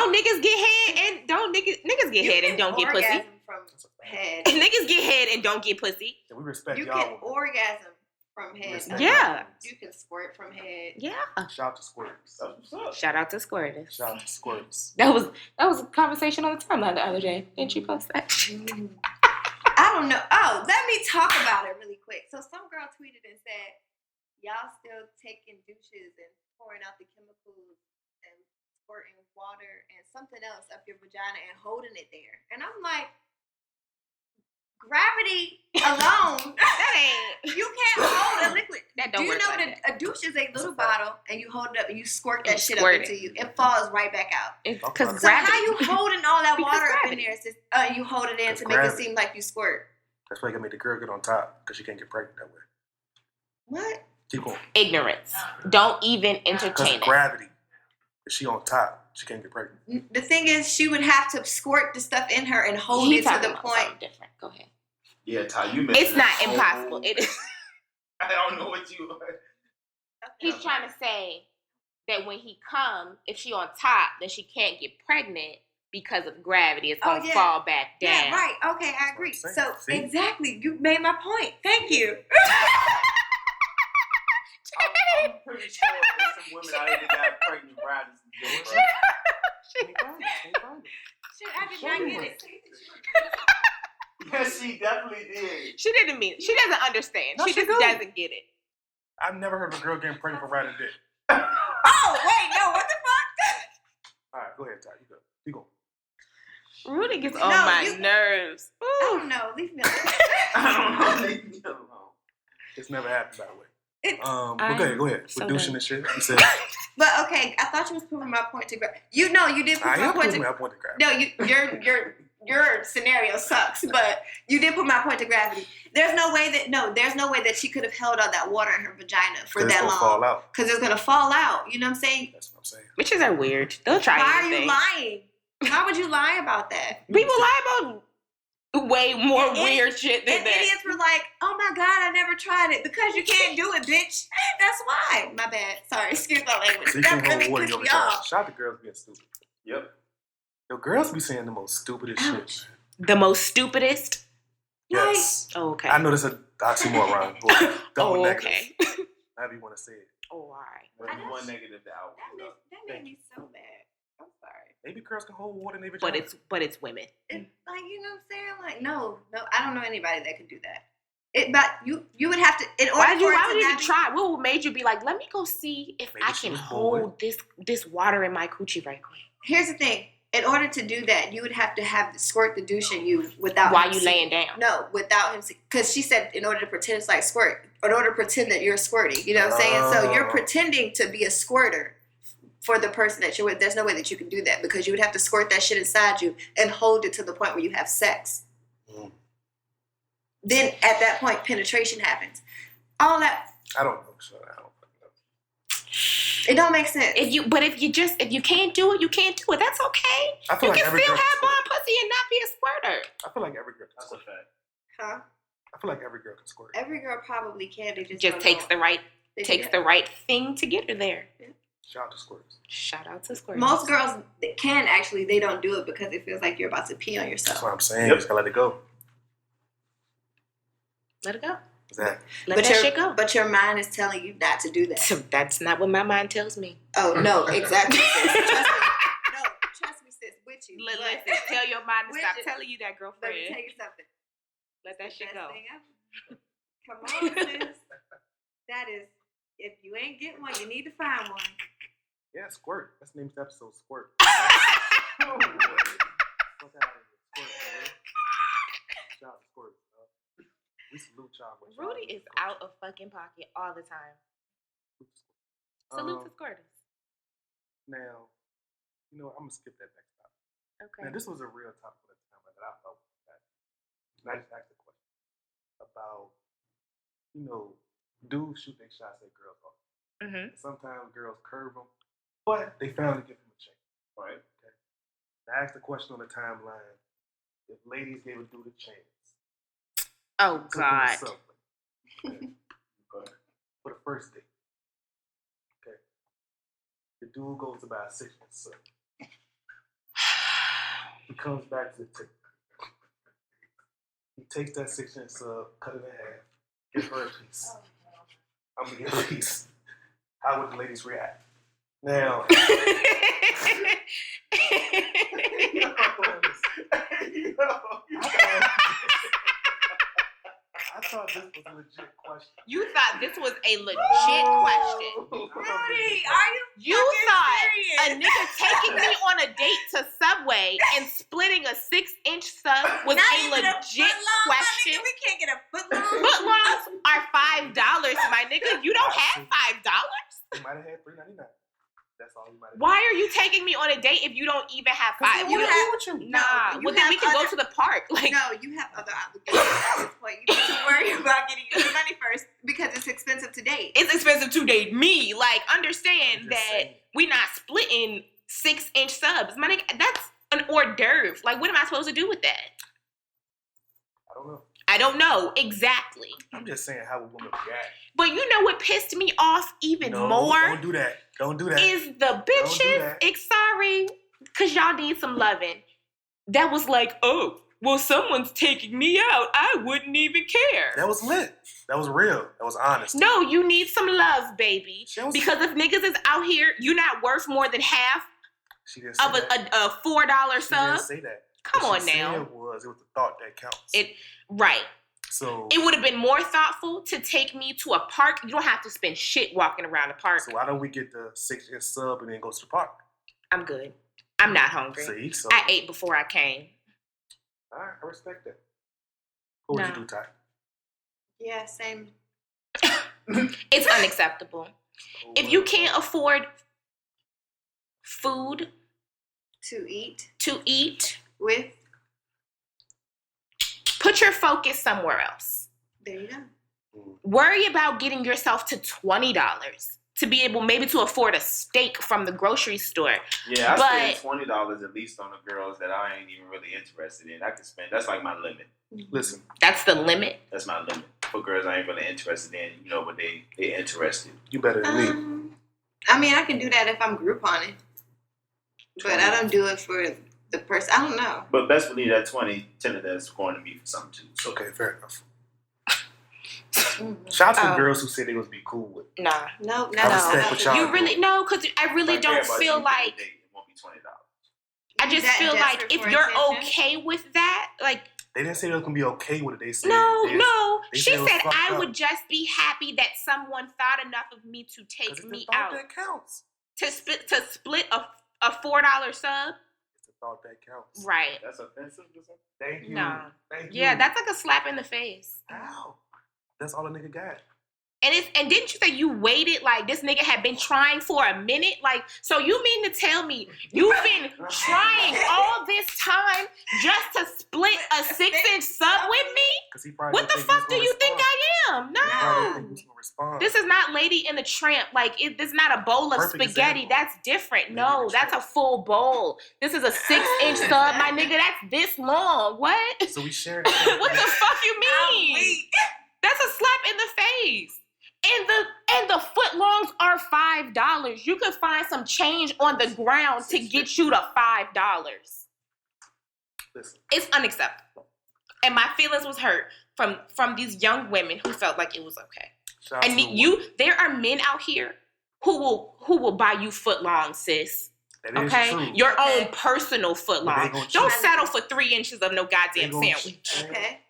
get head and niggas get head and don't get pussy. Orgasm from head. Niggas get head and don't get pussy. Yeah, we respect You y'all. can orgasm from head. Respect Yeah. y'all. You can squirt from head. Yeah. Shout out to Squirters. That's what's up. Shout out to Squirters. Shout out to Squirters. That was a conversation on the timeline the other day. Didn't you post that? I don't know. Oh, let me talk about it really quick. So some girl tweeted and said, y'all still taking douches and pouring out the chemicals and squirting water and something else up your vagina and holding it there. And I'm like, gravity alone, That ain't. you can't hold a liquid. That Do don't you work know like that a douche is a little bottle and you hold it up and you squirt that And shit squirt up it. into you. It falls right back out. It's So because So gravity. how you holding all that Because water up in gravity. there? It's just, you hold it in Because to make it gravity. seem like you squirt. That's why you gotta make the girl get on top because she can't get pregnant that way. What? Keep going. Ignorance. Don't even Because entertain it. gravity. If she on top, she can't get pregnant. The thing is, she would have to squirt the stuff in her and hold He it to talking the about point. something different. Go ahead. Yeah, Ty, you mentioned It's not a whole- impossible. It is. I don't know what you. He's trying to say that when he comes, if she on top, then she can't get pregnant because of gravity. It's gonna fall back down. Yeah, right. Okay, I agree. That's what I'm So saying. See? exactly, you made my point. Thank you. I'm pretty sure there's some women out here that got pregnant riding some dick, bro. Shit, I did not get it. Yes, she definitely did. She didn't mean it. She doesn't understand. No, she she just do. doesn't get it. I've never heard of a girl getting pregnant for riding dick. Oh wait, no, what the fuck? All right, go ahead, Ty. You go. You go. Rudy gets No, on my you- nerves. I don't know. Leave me alone. I don't know. Leave me alone. It's never happened, by the way. It- But go ahead, go ahead. so We're douching done. and shit. You said, But okay, I thought you was proving my point to grab. You know, you did prove I my am point proving to. my point to grab. No, your scenario sucks, but you did put my point to gravity. There's no way that she could have held all that water in her vagina for Because it's that gonna long. fall out. Because it's gonna fall out. You know what I'm saying? That's what I'm saying. Bitches are weird. They'll try Why anything. are you lying? Why would you lie about that? People lie about way more And weird shit than And that. idiots were like, "Oh my god, I never tried it because you can't do it, bitch." That's why. My bad. Sorry, excuse my language. So you That can't hold really water in pissed your me vagina. off. Shout out to girls being stupid. Yep. Yo, girls be saying the most stupidest Ouch. shit. The most stupidest. Yes. Oh, okay. I know there's a oxymoron. But double Oh, negative. okay. However you want to say it. Oh, all right. But you want negative to out. That made me so mad. I'm sorry. Maybe girls can hold water in their vagina. But it's women. It's like, you know what I'm saying? Like, no, I don't know anybody that could do that. But you would have to. In order Why would for you it to even not be- try? What made you be like, let me go see if Maybe I she can was hold this water in my coochie right quick Here's the thing. In order to do that, you would have to have squirt the douche in you without while him you seeing- laying down. No, without him, because she said in order to pretend it's like squirt, in order to pretend that you're squirting. You know what I'm saying? So you're Oh. pretending to be a squirter for the person that you're with. There's no way that you can do that because you would have to squirt that shit inside you and hold it to the point where you have sex. Mm. Then at that point, penetration happens. All that, I don't know. So I don't fucking know. it don't make sense. If you can't do it, you can't do it. That's okay. I feel You like can every still girl have can squirt. bomb pussy and not be a squirter. I feel like every girl can That's a squirt. fact. Huh? I feel like every girl can squirt. Every girl probably can. They just Just don't takes know. the right They takes do the right thing to get her there. Shout out to squirters. Shout out to squirters. Most girls that can actually, they don't do it because it feels like you're about to pee on That's yourself. what I'm saying. Yep. Just gotta let it go. Let it go. Exactly. Let that shit go. But your mind is telling you not to do that. So that's not what my mind tells me. Oh no, exactly. Sis. Trust me, sis. With you. But Listen, tell your mind to Which stop is- telling you that, let me girlfriend. tell you something. Let that shit Best go. thing ever. Come on, sis. That is, if you ain't getting one, you need to find one. Yeah, squirt. That's the name of the episode. Squirt. Fuck out of here. Squirt, man. Shout out to squirt. We salute y'all. but y'all Rudy is squirt. out of fucking pocket all the time. Salute to squirters. Now, you know, I'm gonna skip that next topic. Okay. Now, this was a real topic at the time that I felt that. And I just asked a question about dudes shoot their shots at girls off. Mm-hmm. Sometimes girls curve them, but they finally give them a chance. Right. Okay. I asked the question on the timeline: if ladies gave a dude a chance, Oh God. Okay. For the first date. Okay. The dude goes to buy a 6-inch sub. He comes back to the table. He takes that 6-inch sub, cut it in half, give her a piece. I'm gonna get a piece. How would the ladies react? Now, I thought this was a legit question. You thought this was a legit question. Rudy, are you? You thought a nigga taking me on a date to Subway and splitting a 6-inch sub was Not a even legit question? We can't get a footlong. Footlongs are $5, my nigga. You don't have $5. You might have had $3.99. That's all you might have. Why are you taking me on a date if you don't even have $5? You have, with you. Nah. Well, then we can go to the park. Like, no, you have other obligations at this point. You need to worry about getting your money first because it's expensive to date. it's expensive to date me. Like, understand I'm just that saying. we're not splitting 6-inch subs. My nigga, that's an hors d'oeuvre. Like, what am I supposed to do with that? I don't know. I don't know exactly. I'm just saying how a woman react. But you know what pissed me off even more? Don't do that. Don't do that. Is the Don't do bitches, that. sorry, because y'all need some loving. That was like, oh, well, someone's taking me out. I wouldn't even care. That was lit. That was real. That was honest. No, you need some love, baby. She was- Because if niggas is out here, you're not worth more than half She didn't say of that. a $4 She sub. didn't say that. Come What on she now. said it was the thought that counts. Right. So It would have been more thoughtful to take me to a park. You don't have to spend shit walking around the park. why don't we get the 6-inch sub and then go to the park? I'm good. I'm not hungry. See, so I ate before I came. all right, I respect that. What would No. you do, Ty? Yeah, same. It's unacceptable. If you can't afford food To eat to eat, with. put your focus somewhere else. There you go. Worry about getting yourself to $20 to be able maybe to afford a steak from the grocery store. Yeah, I But- spend $20 at least on the girls that I ain't even really interested in. I can spend. That's like my limit. Listen, That's the limit. That's my limit for girls I ain't really interested in. You know, but they interested. you better than me. I mean, I can do that if I'm Grouponing, but I don't do it for the person. I don't know. But best believe that 20, 10 of that's going to me for something too. So Okay, fair enough. Shout out to Oh. girls who say they was be cool with. Nah. No, I respect what y'all You do. really no, because I really if I care don't about feel you, like it won't be $20. I just That feel like desperate if for you're attention? okay with that, like They didn't say they was gonna be okay with it. They said no. they She said it was said fucked I up. would just be happy that someone thought enough of me to 'Cause take it's the me thought out. that counts. To split a $4 sub. It's the thought that counts. Right. That's offensive or something? Thank you. No. Thank you. Yeah, that's like a slap in the face. How? That's all a nigga got. And didn't you say you waited like this nigga had been trying for a minute? Like, so you mean to tell me you've been trying all this time just to split a 6-inch sub with me? Cause he probably What the didn't think fuck he do was you gonna think respond. I am? He probably didn't think No. he was gonna respond. This is not Lady in the Tramp. Like, this is not a bowl of Perfect spaghetti. example. That's different. Lady No, in the that's a Tramp. full bowl. This is a 6-inch sub, my nigga. That's this long. What? So we sharing. What the fuck you mean? That's a slap in the face. And the footlongs are $5. You could find some change on the ground to get you to $5. Listen, It's unacceptable. And my feelings was hurt from these young women who felt like it was okay. shout out And to the you, there are men out here who will buy you footlongs, sis. one. That is Okay, true. your own personal footlong. gonna Don't cheat. settle for 3 inches of no They goddamn gonna sandwich. cheat, man. Okay.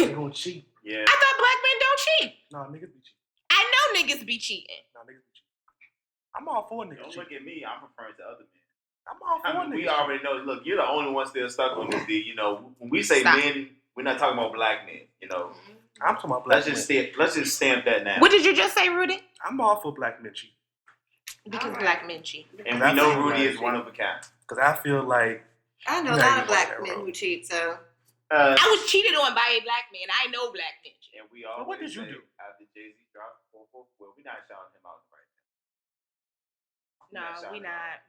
They gonna cheat. Yeah. I thought black men don't cheat. No, niggas be cheating. I know niggas be cheating. No, niggas be cheating. I'm all for niggas Don't cheating. look at me. I'm referring to other men. I'm all for I mean, niggas we cheating. already know. Look, you're the only one still stuck on this. You know, when we say Stop. men, we're not talking about black men. You know, I'm talking about black let's men. just stamp that now. What did you just say, Rudy? I'm all for black men cheating. Because Alright. black men cheat. And That's we know all Rudy right. is one of a kind. Cause I feel like I know a Nah, lot you of black want that, men bro. who cheat, so I was cheated on by a black man. I know black men cheat. And we all. But what did you do? After No, we not.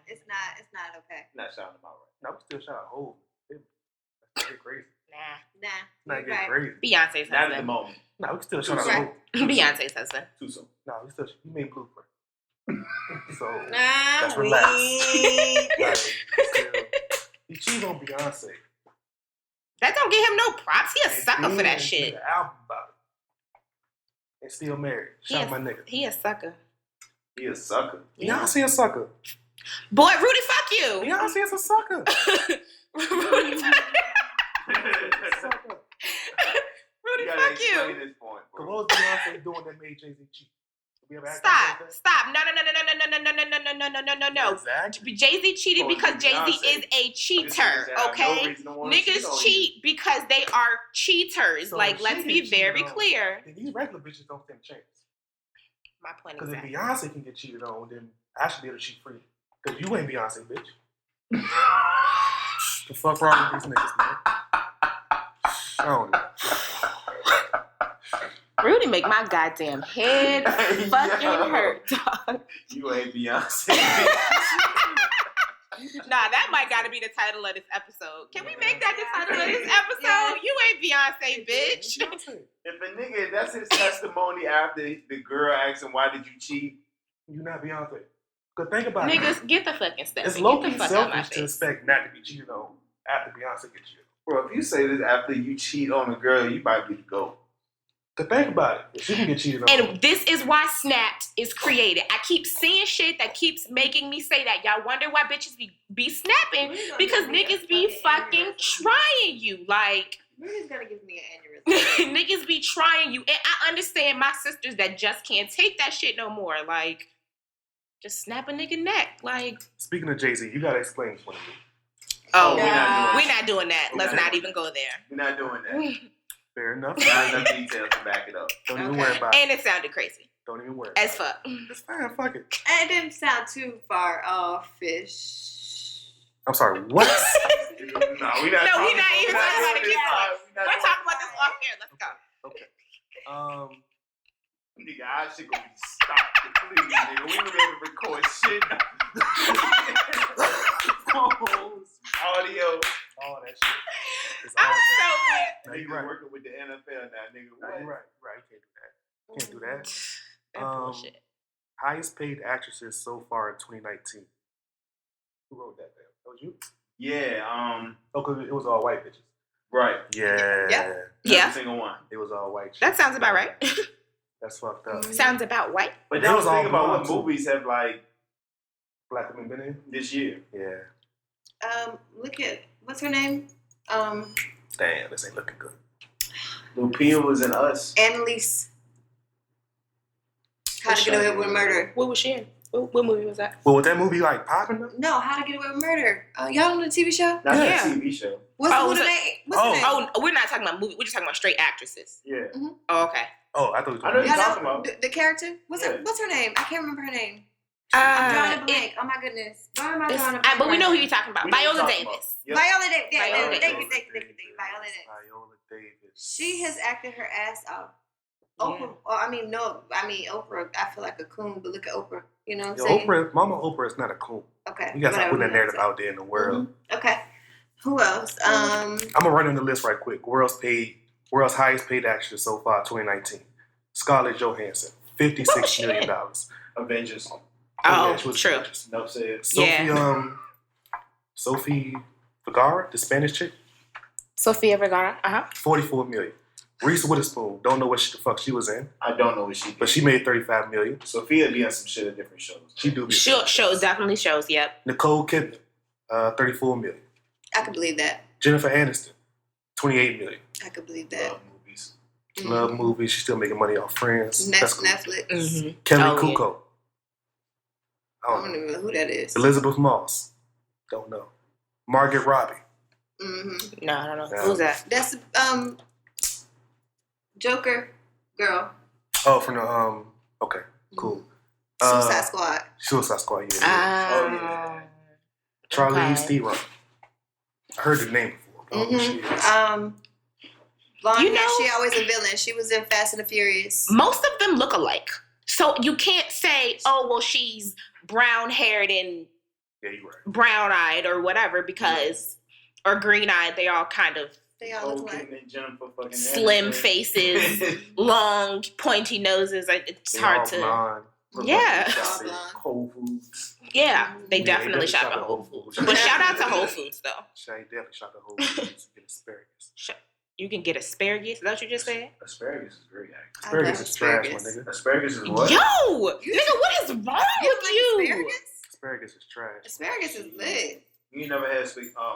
It's not okay. Not shouting them out right. No, we still shout Hov. That's crazy. Nah. Not You're get right. crazy. Beyonce's Not at the husband. moment. No, we still shout out Right. Hov. Beyonce's husband. Too soon. No, he made Blueprint. So Nah, that's relaxed. Like, still, he cheated on Beyonce. That don't give him no props. He a And sucker for then that he shit. made an album about it. And still married. Shout out my nigga. He a sucker. He a sucker. Beyonce a sucker. Boy, Rudy, fuck you. Beyonce is a sucker. Rudy, fuck Sucker. Rudy, You gotta fuck explain you. this point, So bro. what was Beyonce doing that made Jay-Z cheat? Did we ever ask Stop. that? Stop. No. Exactly. Jay-Z cheated Oh, because Jay-Z Beyonce. is a This cheater, niggas have okay? no reason to wanna cheat Niggas on cheat because they are cheaters. So Like, she let's can be cheat very on- clear. Then these regular bitches don't stand a chance. My point Because if exactly. Beyonce can get cheated on, then I should be able to cheat free. Because you ain't Beyonce, bitch. The fuck wrong with these niggas, man? I don't know. Rudy make my goddamn head fucking hurt, dog. You ain't Beyonce. Nah, that might gotta be the title of this episode. Can we make that the title of this episode? You ain't Beyonce, bitch. Beyonce. If a nigga, that's his testimony after the girl asks him, why did you cheat? You not Beyonce. Because think about it. Niggas, get the fucking step. It's Get low-key the fuck out of my selfish to face. expect not to be cheated on after Beyonce gets cheated. Bro, if you say this after you cheat on a girl, you might be the GOAT. Because think about it. If she can get cheated on. And this is why Snapped is created. I keep seeing shit that keeps making me say that. Y'all wonder why bitches be snapping because niggas be fucking trying you. Like, Rudy's gonna give me an aneurysm. niggas be trying you. And I understand my sisters that just can't take that shit no more. Like, just snap a nigga neck. Like, Speaking of Jay-Z, you got to explain this one to me. oh, we're not doing we're not doing that. We're Let's not not doing even go there. We're not doing that. Fair enough. Not enough details to back it up. Don't even Okay. worry about it. And it sounded crazy. Don't even worry As about fuck. it. It's fine. Fuck it. It didn't sound too far off, fish. I'm sorry. What? No, we're not No, we're not even talking about it. Keep going. We're We're talking about this off air. Let's go. Okay. Nigga, our shit gonna be stopped completely, nigga. We don't even record shit. Audio. All that shit. It's I'm all so that. weird. No, you Nigga right. working with the NFL now, nigga. No, What? you right. Right. You can't do that. Can't do that. That bullshit. Highest paid actresses so far in 2019. Who wrote that down? That was you? Yeah, Oh, because it was all white bitches. right. Yeah. Yeah. Every single one. It was all white shit. That sounds about right. That's fucked up. Sounds about white. But That that was was all think about what blonde, too. movies have like Black women been in? this year. Yeah. Look at what's her name? Damn, this ain't looking good. Lupita was in Us. Annalise. How to Get Away with Murder. What was she in? What movie was that? Well, with that movie like popping up? No, How to Get Away with Murder. Y'all know the TV show? Not Yeah. that TV show. What's Oh, the was name? What's the name? Oh, we're not talking about movie. We're just talking about straight actresses. Yeah. Oh, okay. Oh, I thought you I know were you Y'all talking know about. the character? What's Yeah. her? What's her name? I can't remember her name. I'm drawing a blank. Oh my goodness. Why am I drawing a blank? But we know who you're talking about. We know who Viola you're talking Davis. Yep. Viola Davis. Yeah, Viola thank Davis. you. Viola Davis. Viola Davis. She has acted her ass off. Oprah. Oprah. I feel like a coon, but look at Oprah. You know what I'm Yo, saying? Oprah, Mama Oprah is not a coon. Okay. You gotta stop putting that narrative whatever. out there in the world. Okay. Who else? I'm gonna run down the list right quick. World's highest paid actress so far, 2019. Scarlett Johansson, $56 million. Avengers. Oh, yeah, she was true. Avengers. Enough said. Sophie Vergara, the Spanish chick, Sofia Vergara. 44 million. Reese Witherspoon, don't know what the fuck she was in, I don't know what she did. but she made 35 million. Sophia be on some shit at different shows. She do be. Shows, definitely shows. Yep. Nicole Kidman, 34 million. I could believe that. Jennifer Aniston, 28 million. I could believe that. Love movies. Love movies. She's still making money off Friends. That's cool. Netflix. Mm-hmm. Kelly Oh, yeah. Kuko. I don't even know who that is. Elizabeth Moss. Don't know. Margaret Robbie. Mm-hmm. No, I don't know. Yeah. Who's that? That's Joker girl. Oh, from the okay, cool. Suicide Squad. Suicide Squad. Yeah. Oh, yeah. Charlize okay. Theron. I heard the name before. I don't know who she is. Blonde You hair. know- She always a villain. She was in Fast and the Furious. Most of them look alike. So you can't say, oh, well, she's brown-haired and brown-eyed or whatever because, or green-eyed. They all kind of They all look like slim faces, long, pointy noses. It's hard to. Blonde. Yeah. Whole Foods. Yeah, they definitely shop at Whole Foods. But shout out to Whole Foods, though. They definitely shop at Whole Foods to get asparagus. You can get asparagus? Is that what you just said? Asparagus is great, actually. Asparagus is trash, my nigga. Asparagus is what? Yo! Nigga, what is wrong with you? Asparagus is trash. Asparagus is lit. You ain't never had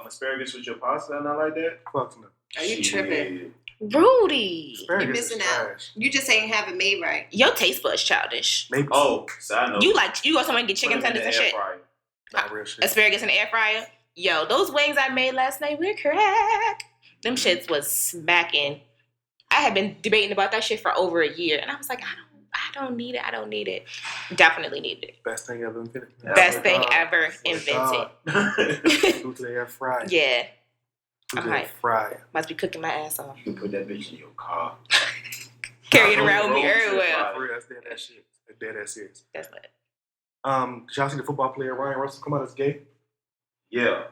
asparagus with your pasta or nothing like that? Fuck no. Are you tripping? Rudy. Asparagus You're missing is out. trash. You just ain't have it made right. Your taste bud's childish. Maybe. Oh, side note. You go somewhere and get chicken tenders and shit. Not real shit. Asparagus in the air fryer. Yo, those wings I made last night were crack. Them shits was smacking. I had been debating about that shit for over a year, and I was like, I don't need it. I don't need it. Definitely need it. Best thing ever invented. Best thing ever invented. Due to the air fryer. Yeah. Due to the fryer. Must be cooking my ass off. You can put that bitch in your car. Carry it around with me everywhere. For real, that's dead ass shit. That's dead ass serious. That's lit. Did y'all see the football player Ryan Russell come out as gay? Yeah.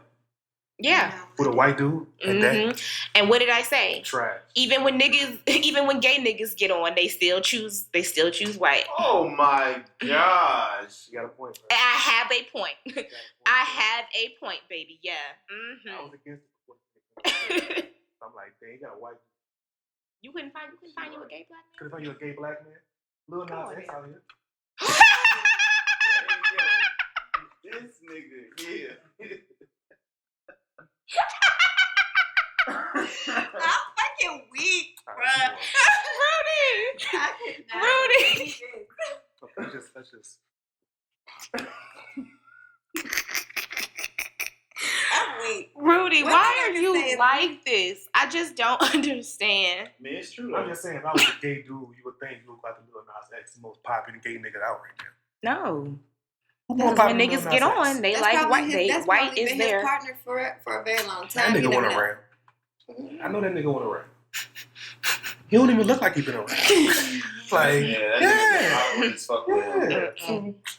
Yeah. With a white dude? And what did I say? Trash. Even when gay niggas get on, they still choose white. Oh my gosh. You got a point. I have a point. I have a point, baby. Yeah. I was against it. I'm like, dang, you got a white dude. You couldn't find you a gay black man? Couldn't find you a gay black man? Lil Nas X out here. This nigga, yeah. I'm fucking weak, bruh. Rudy. That's just. I'm weak. Rudy, What why did I are you say? like this? I just don't understand. Man, it's true. I'm just saying, if I was a gay dude, you would think you look like the Lil Nas X, the most popular gay nigga out right now. No. Who more Because when popular than niggas Lil get Nas X? on, they That's like probably white. that's White probably is been there. his partner for a very long That time. nigga went around. I know that nigga went around. He don't even look like he been around. Like,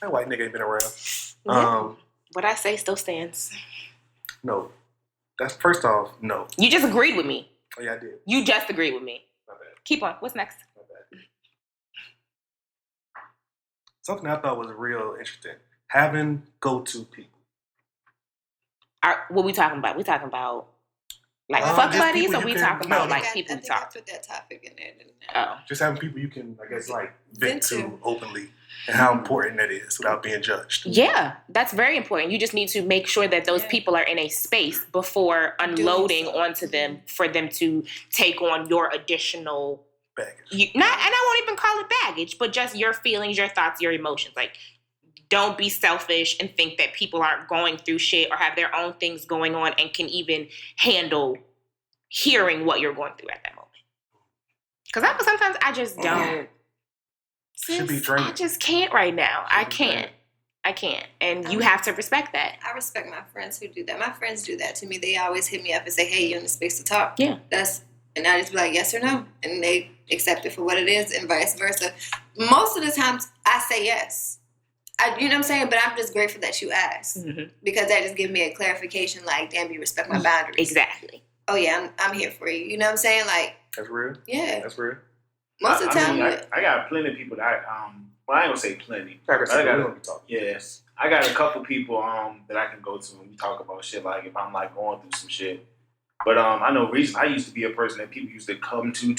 that white nigga ain't been around. What I say still stands. No. That's first off, no. You just agreed with me. Oh yeah, I did. You just agreed with me. My bad. Keep on. What's next? My bad. Something I thought was real interesting. Having go-to people. What we talking about? We talking about like fuck just buddies, people or you we can- talking no, about no. like people I we think I talk? put that topic in there, didn't I? Oh, Just having people you can, I guess, like vent Vent to openly and how important that is without being judged. yeah, that's very important. You just need to make sure that those people are in a space before unloading onto them for them to take on your additional. Baggage. And I won't even call it baggage, but just your feelings, your thoughts, your emotions. Like, don't be selfish and think that people aren't going through shit or have their own things going on and can even handle hearing what you're going through at that moment. Because sometimes I just don't. Should be draining. I just can't right now. I can't. And you have to respect that. I respect my friends who do that. My friends do that to me. They always hit me up and say, "Hey, you in the space to talk?" Yeah. And I just be like, yes or no. And they accept it for what it is and vice versa. Most of the times I say yes. You know what I'm saying? But I'm just grateful that you asked. Mm-hmm. Because that just gives me a clarification like, damn, you respect my boundaries. Exactly. Oh yeah, I'm here for you. You know what I'm saying? Like, That's real? yeah. That's real? Most of the time, I got plenty of people that well, I ain't gonna say plenty. Yes, I got a couple people that I can go to when we talk about shit. Like if I'm like going through some shit. But I know I used to be a person that people used to come to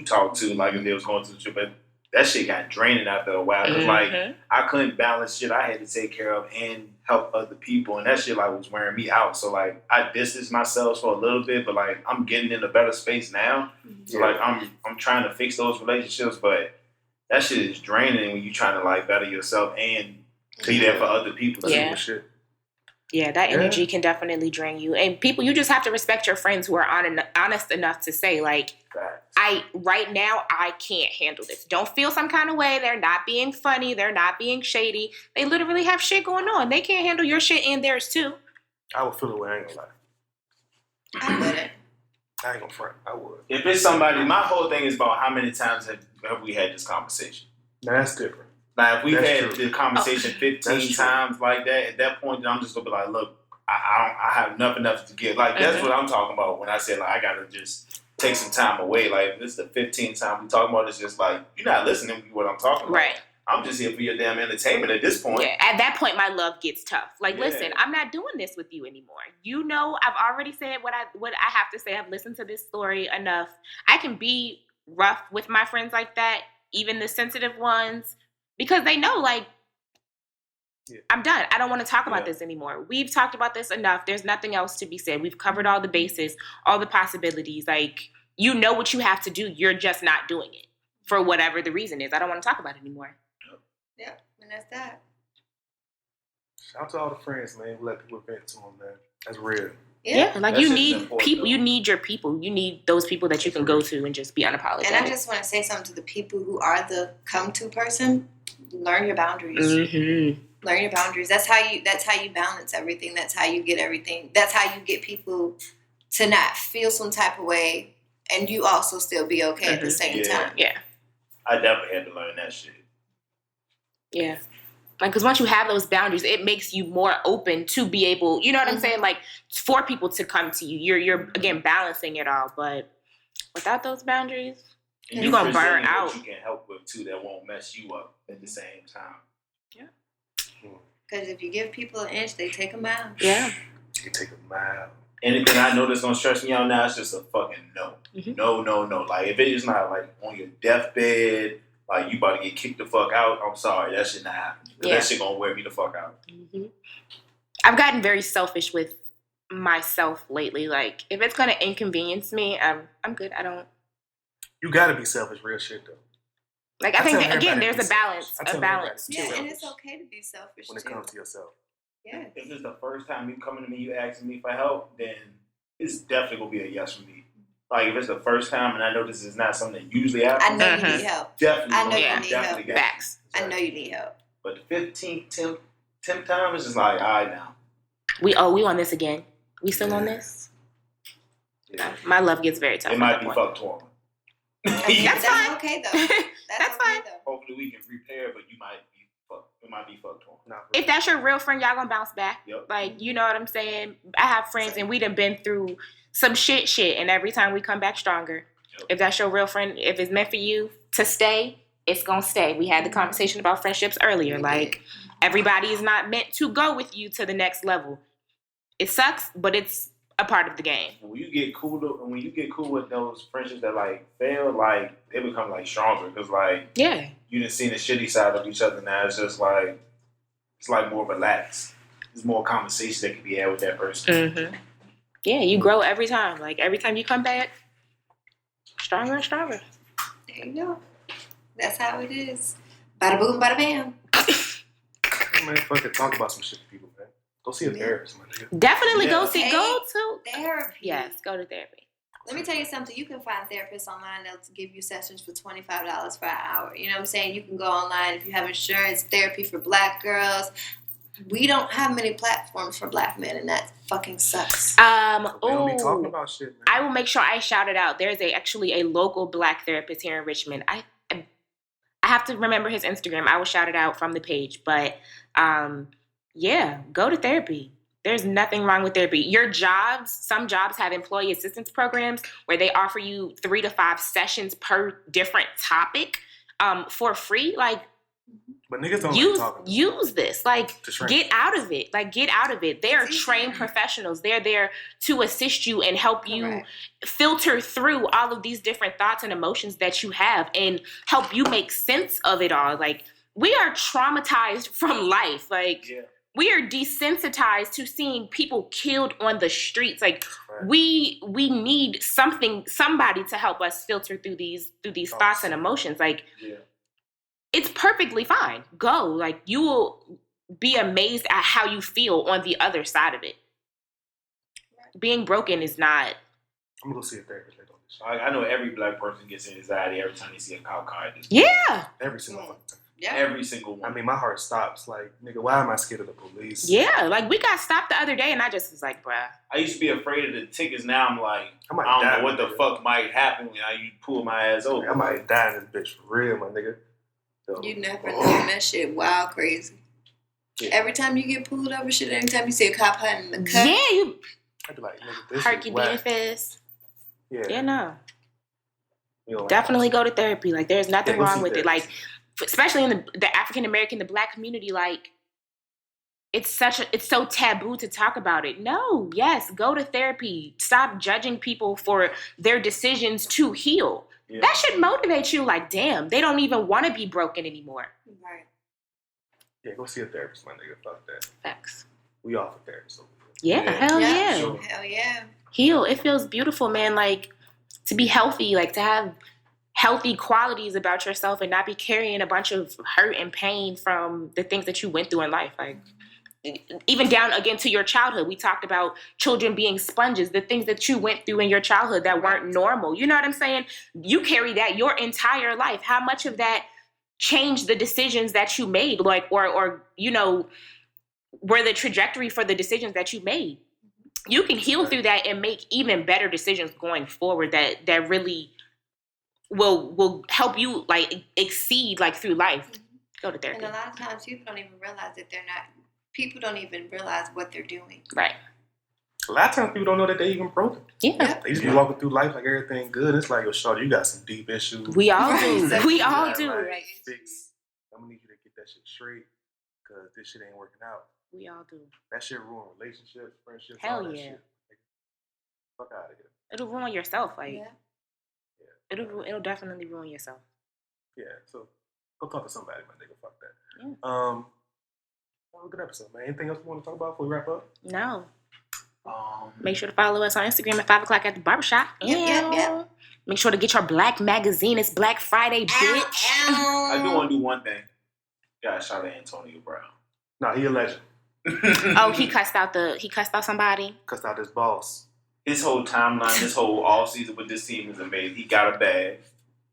talk to, like if they was going through shit. But that shit got draining after a while because like I couldn't balance shit I had to take care of and help other people, and that shit like was wearing me out. So like I distanced myself for a little bit, but like I'm getting in a better space now. So like I'm trying to fix those relationships, but that shit is draining when you trying to like better yourself and be there for other people. Yeah. Shit. Yeah, that energy can definitely drain you. And people, you just have to respect your friends who are honest enough to say, like, right now, I can't handle this. Don't feel some kind of way. They're not being funny. They're not being shady. They literally have shit going on. They can't handle your shit and theirs too. I would feel the way, I ain't gonna lie. I wouldn't. I ain't gonna front. I would. If it's somebody, my whole thing is about how many times have we had this conversation. Now that's different. Like if we've That's had true. the conversation 15 times like that, at that point, then I'm just gonna be like, look, I have nothing else to give. Like that's what I'm talking about when I say like I gotta just take some time away. Like if this is the 15th time we talking about, it's just like you're not listening to what I'm talking about. Right. I'm just here for your damn entertainment at this point. Yeah, at that point, my love gets tough. Like, listen, I'm not doing this with you anymore. You know, I've already said what I have to say. I've listened to this story enough. I can be rough with my friends like that, even the sensitive ones, because they know, like, I'm done. I don't want to talk about this anymore. We've talked about this enough. There's nothing else to be said. We've covered all the bases, all the possibilities. Like, you know what you have to do. You're just not doing it for whatever the reason is. I don't want to talk about it anymore. Yeah, and that's that. Shout out to all the friends, man. We let people vent to them, man. That's real. Yeah, like That's you just need important, people. though. You need your people. You need those people that you can go to and just be unapologetic. And I just want to say something to the people who are the come-to person. Learn your boundaries. Mm-hmm. Learn your boundaries. That's how you balance everything. That's how you get everything. That's how you get people to not feel some type of way, and you also still be okay at the same time. Yeah. I definitely had to learn that shit. Yeah. Like, because once you have those boundaries, it makes you more open to be able, you know what I'm saying? Like, for people to come to you. You're again, balancing it all. But without those boundaries, And you're going to burn presenting out. what you can help with, too, that won't mess you up at the same time. Yeah. Because if you give people an inch, they take a mile. Yeah. You take a mile. Anything I know that's going to stress me out now, it's just a fucking no. Mm-hmm. No. Like, if it is not, like, on your deathbed, like, you about to get kicked the fuck out, I'm sorry. That shit not happening. That shit going to wear me the fuck out. Mm-hmm. I've gotten very selfish with myself lately. Like, if it's going to inconvenience me, I'm good. I don't. You gotta be selfish, real shit though. Like, I think, tell again, everybody there's to a be balance. selfish. I tell A balance, everybody too. Yeah, and it's okay to be selfish, when it too. comes to yourself. Yeah. If it's the first time you coming to me, you asking me for help, then it's definitely going to be a yes for me. Like, if it's the first time and I know this is not something that usually happens, I know you need help. definitely I know gonna- you Yeah. need definitely help. got Facts. you. I know you need help. But the 15th, 10th time, it's just like, all right now. We on this again. We still on this? Yeah. My love gets very tough. It at might that be point. fucked on. That's fine. Okay, though. That's okay, fine. though. Hopefully we can repair, but you might be fucked. It might be fucked on. If that's your real friend, y'all gonna bounce back. Yep. Like, you know what I'm saying? I have friends and we done been through some shit, and every time we come back stronger. Yep. If that's your real friend, if it's meant for you to stay, it's gonna stay. We had the conversation about friendships earlier. Like, everybody is not meant to go with you to the next level. It sucks, but it's a part of the game. When you get cool with those friendships that like fail, like they become like stronger because like Yeah. you done seen the shitty side of each other. Now it's just like it's like more relaxed. There's more conversation that can be had with that person. Mm-hmm. Yeah, you grow every time. Like, every time you come back, stronger and stronger. There you go. That's how it is. Bada boom, bada bam. Man, fucking talk about some shit to people, man. Go see a therapist, my nigga. Definitely Yeah. go to. Therapy. Yes, go to therapy. Let me tell you something. You can find therapists online that'll give you sessions for $25 for an hour. You know what I'm saying? You can go online if you have insurance, therapy for black girls. We don't have many platforms for black men, and that fucking sucks. We don't be talking Oh, about shit, man. I will make sure I shout it out. There's actually a local black therapist here in Richmond. I have to remember his Instagram. I will shout it out from the page. But yeah, go to therapy. There's nothing wrong with therapy. Your jobs, some jobs have employee assistance programs where they offer you 3 to 5 sessions per different topic for free. Like, But niggas don't like talking. use this. Like, To train. get out of it. Like, get out of it. They are It's easy. trained professionals. They're there to assist you and help you Correct. filter through all of these different thoughts and emotions that you have and help you make sense of it all. Like, we are traumatized from life. Like, Yeah. we are desensitized to seeing people killed on the streets. Like, Right. we need somebody to help us filter through these thoughts and emotions. Like, Yeah. it's perfectly fine. Go. Like, you will be amazed at how you feel on the other side of it. Being broken is not. I'm gonna go see a therapist later on this shit. I know every black person gets anxiety every time they see a cop car. Yeah. Every single fucking time. Yeah. Every single one. I mean, my heart stops. Like, nigga, why am I scared of the police? Yeah. Like, we got stopped the other day and I just was like, bruh. I used to be afraid of the tickets. Now I'm like, I might I die, don't know what the nigga. fuck might happen when you pull my ass over. I might die in this bitch for real, my nigga. So, You never know. That shit wild crazy. Yeah. Every time you get pulled over, shit, anytime you see a cop hunting the cut. Yeah, you I'd be like, nigga, this Herky is whack. benefits. Yeah. Yeah, no. You know, Definitely go to therapy. Like, there's nothing Yeah, go wrong see with it. therapist. Like, especially in the African American, the Black community, like, it's so taboo to talk about it. No, yes, go to therapy. Stop judging people for their decisions to heal. Yeah. That should motivate you. Like, damn, they don't even want to be broken anymore. Right. Yeah, go see a therapist, my nigga. Fuck that. Facts. We offer therapists over Yeah, Yeah. hell yeah. Sure. Hell yeah. Heal. It feels beautiful, man. Like, to be healthy, like to have healthy qualities about yourself and not be carrying a bunch of hurt and pain from the things that you went through in life. Like, even down again to your childhood, we talked about children being sponges, the things that you went through in your childhood that weren't normal. You know what I'm saying? You carry that your entire life. How much of that changed the decisions that you made, like, or you know, were the trajectory for the decisions that you made? You can heal through that and make even better decisions going forward that really will help you like exceed like through life. Go to therapy. And a lot of times people don't even realize that people don't even realize what they're doing. Right. A lot of times people don't know that they even broken. Yeah. They just be walking through life like everything good. It's like, yo, shorty, you got some deep issues. We all Right. do. So We you all gotta, do. like, fix. I'm gonna need you to get that shit straight because this shit ain't working out. We all do. That shit ruin relationships, friendships, Hell all that yeah. shit. Like, fuck out of here. It'll ruin yourself. Like, Yeah. it'll definitely ruin yourself. Yeah, so go talk to somebody, my nigga. Fuck that. Yeah. Well, good episode, man. Anything else you want to talk about before we wrap up? No. Make sure to follow us on Instagram at 5oclock at the Barbershop. Yep. Make sure to get your Black magazine. It's Black Friday, bitch. I do want to do one thing. Gotta shout out Antonio Brown. Nah, he a legend. Oh, he cussed out somebody. Cussed out his boss. His whole timeline, this whole offseason with this team is amazing. He got a bag.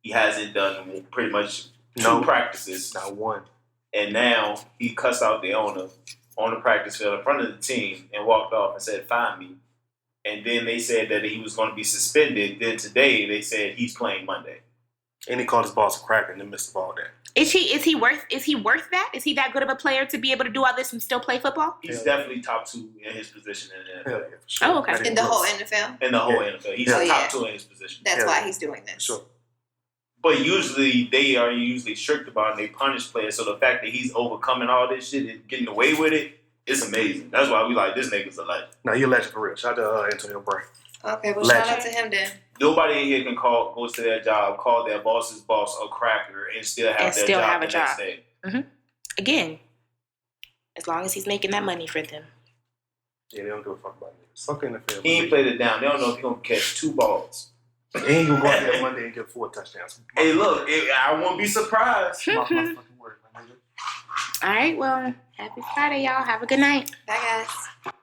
He hasn't done pretty much two practices. Not one. And now he cussed out the owner on the practice field in front of the team and walked off and said, "Find me." And then they said that he was going to be suspended. Then today they said he's playing Monday. And he called his boss a cracker and then missed the ball there. Is he worth that? Is he that good of a player to be able to do all this and still play football? He's definitely top 2 in his position in the Hell NFL. yeah, for sure. Oh, okay. That In the is whole gross. NFL. In the whole NFL. He's Oh, top yeah. 2 in his position. That's Yeah. why he's doing For this. sure. But usually they are usually strict about it and they punish players. So the fact that he's overcoming all this shit and getting away with it, it's amazing. That's why we like this nigga's a legend. Nah, he a legend for real. Shout out to Antonio Brown. Okay, well, Legend. shout out to him then. Nobody in here can goes to their job, call their boss's boss a cracker, and still have their job the next day. Again, as long as he's making that money for them. Yeah, they don't give a fuck about it. Fuck the NFL. He ain't played it down. They don't know if he's going to catch 2 balls. He ain't gonna go out there Monday and get 4 touchdowns. Hey, look, I won't be surprised. My fucking word, my nigga. All right, well, happy Friday, y'all. Have a good night. Bye, guys.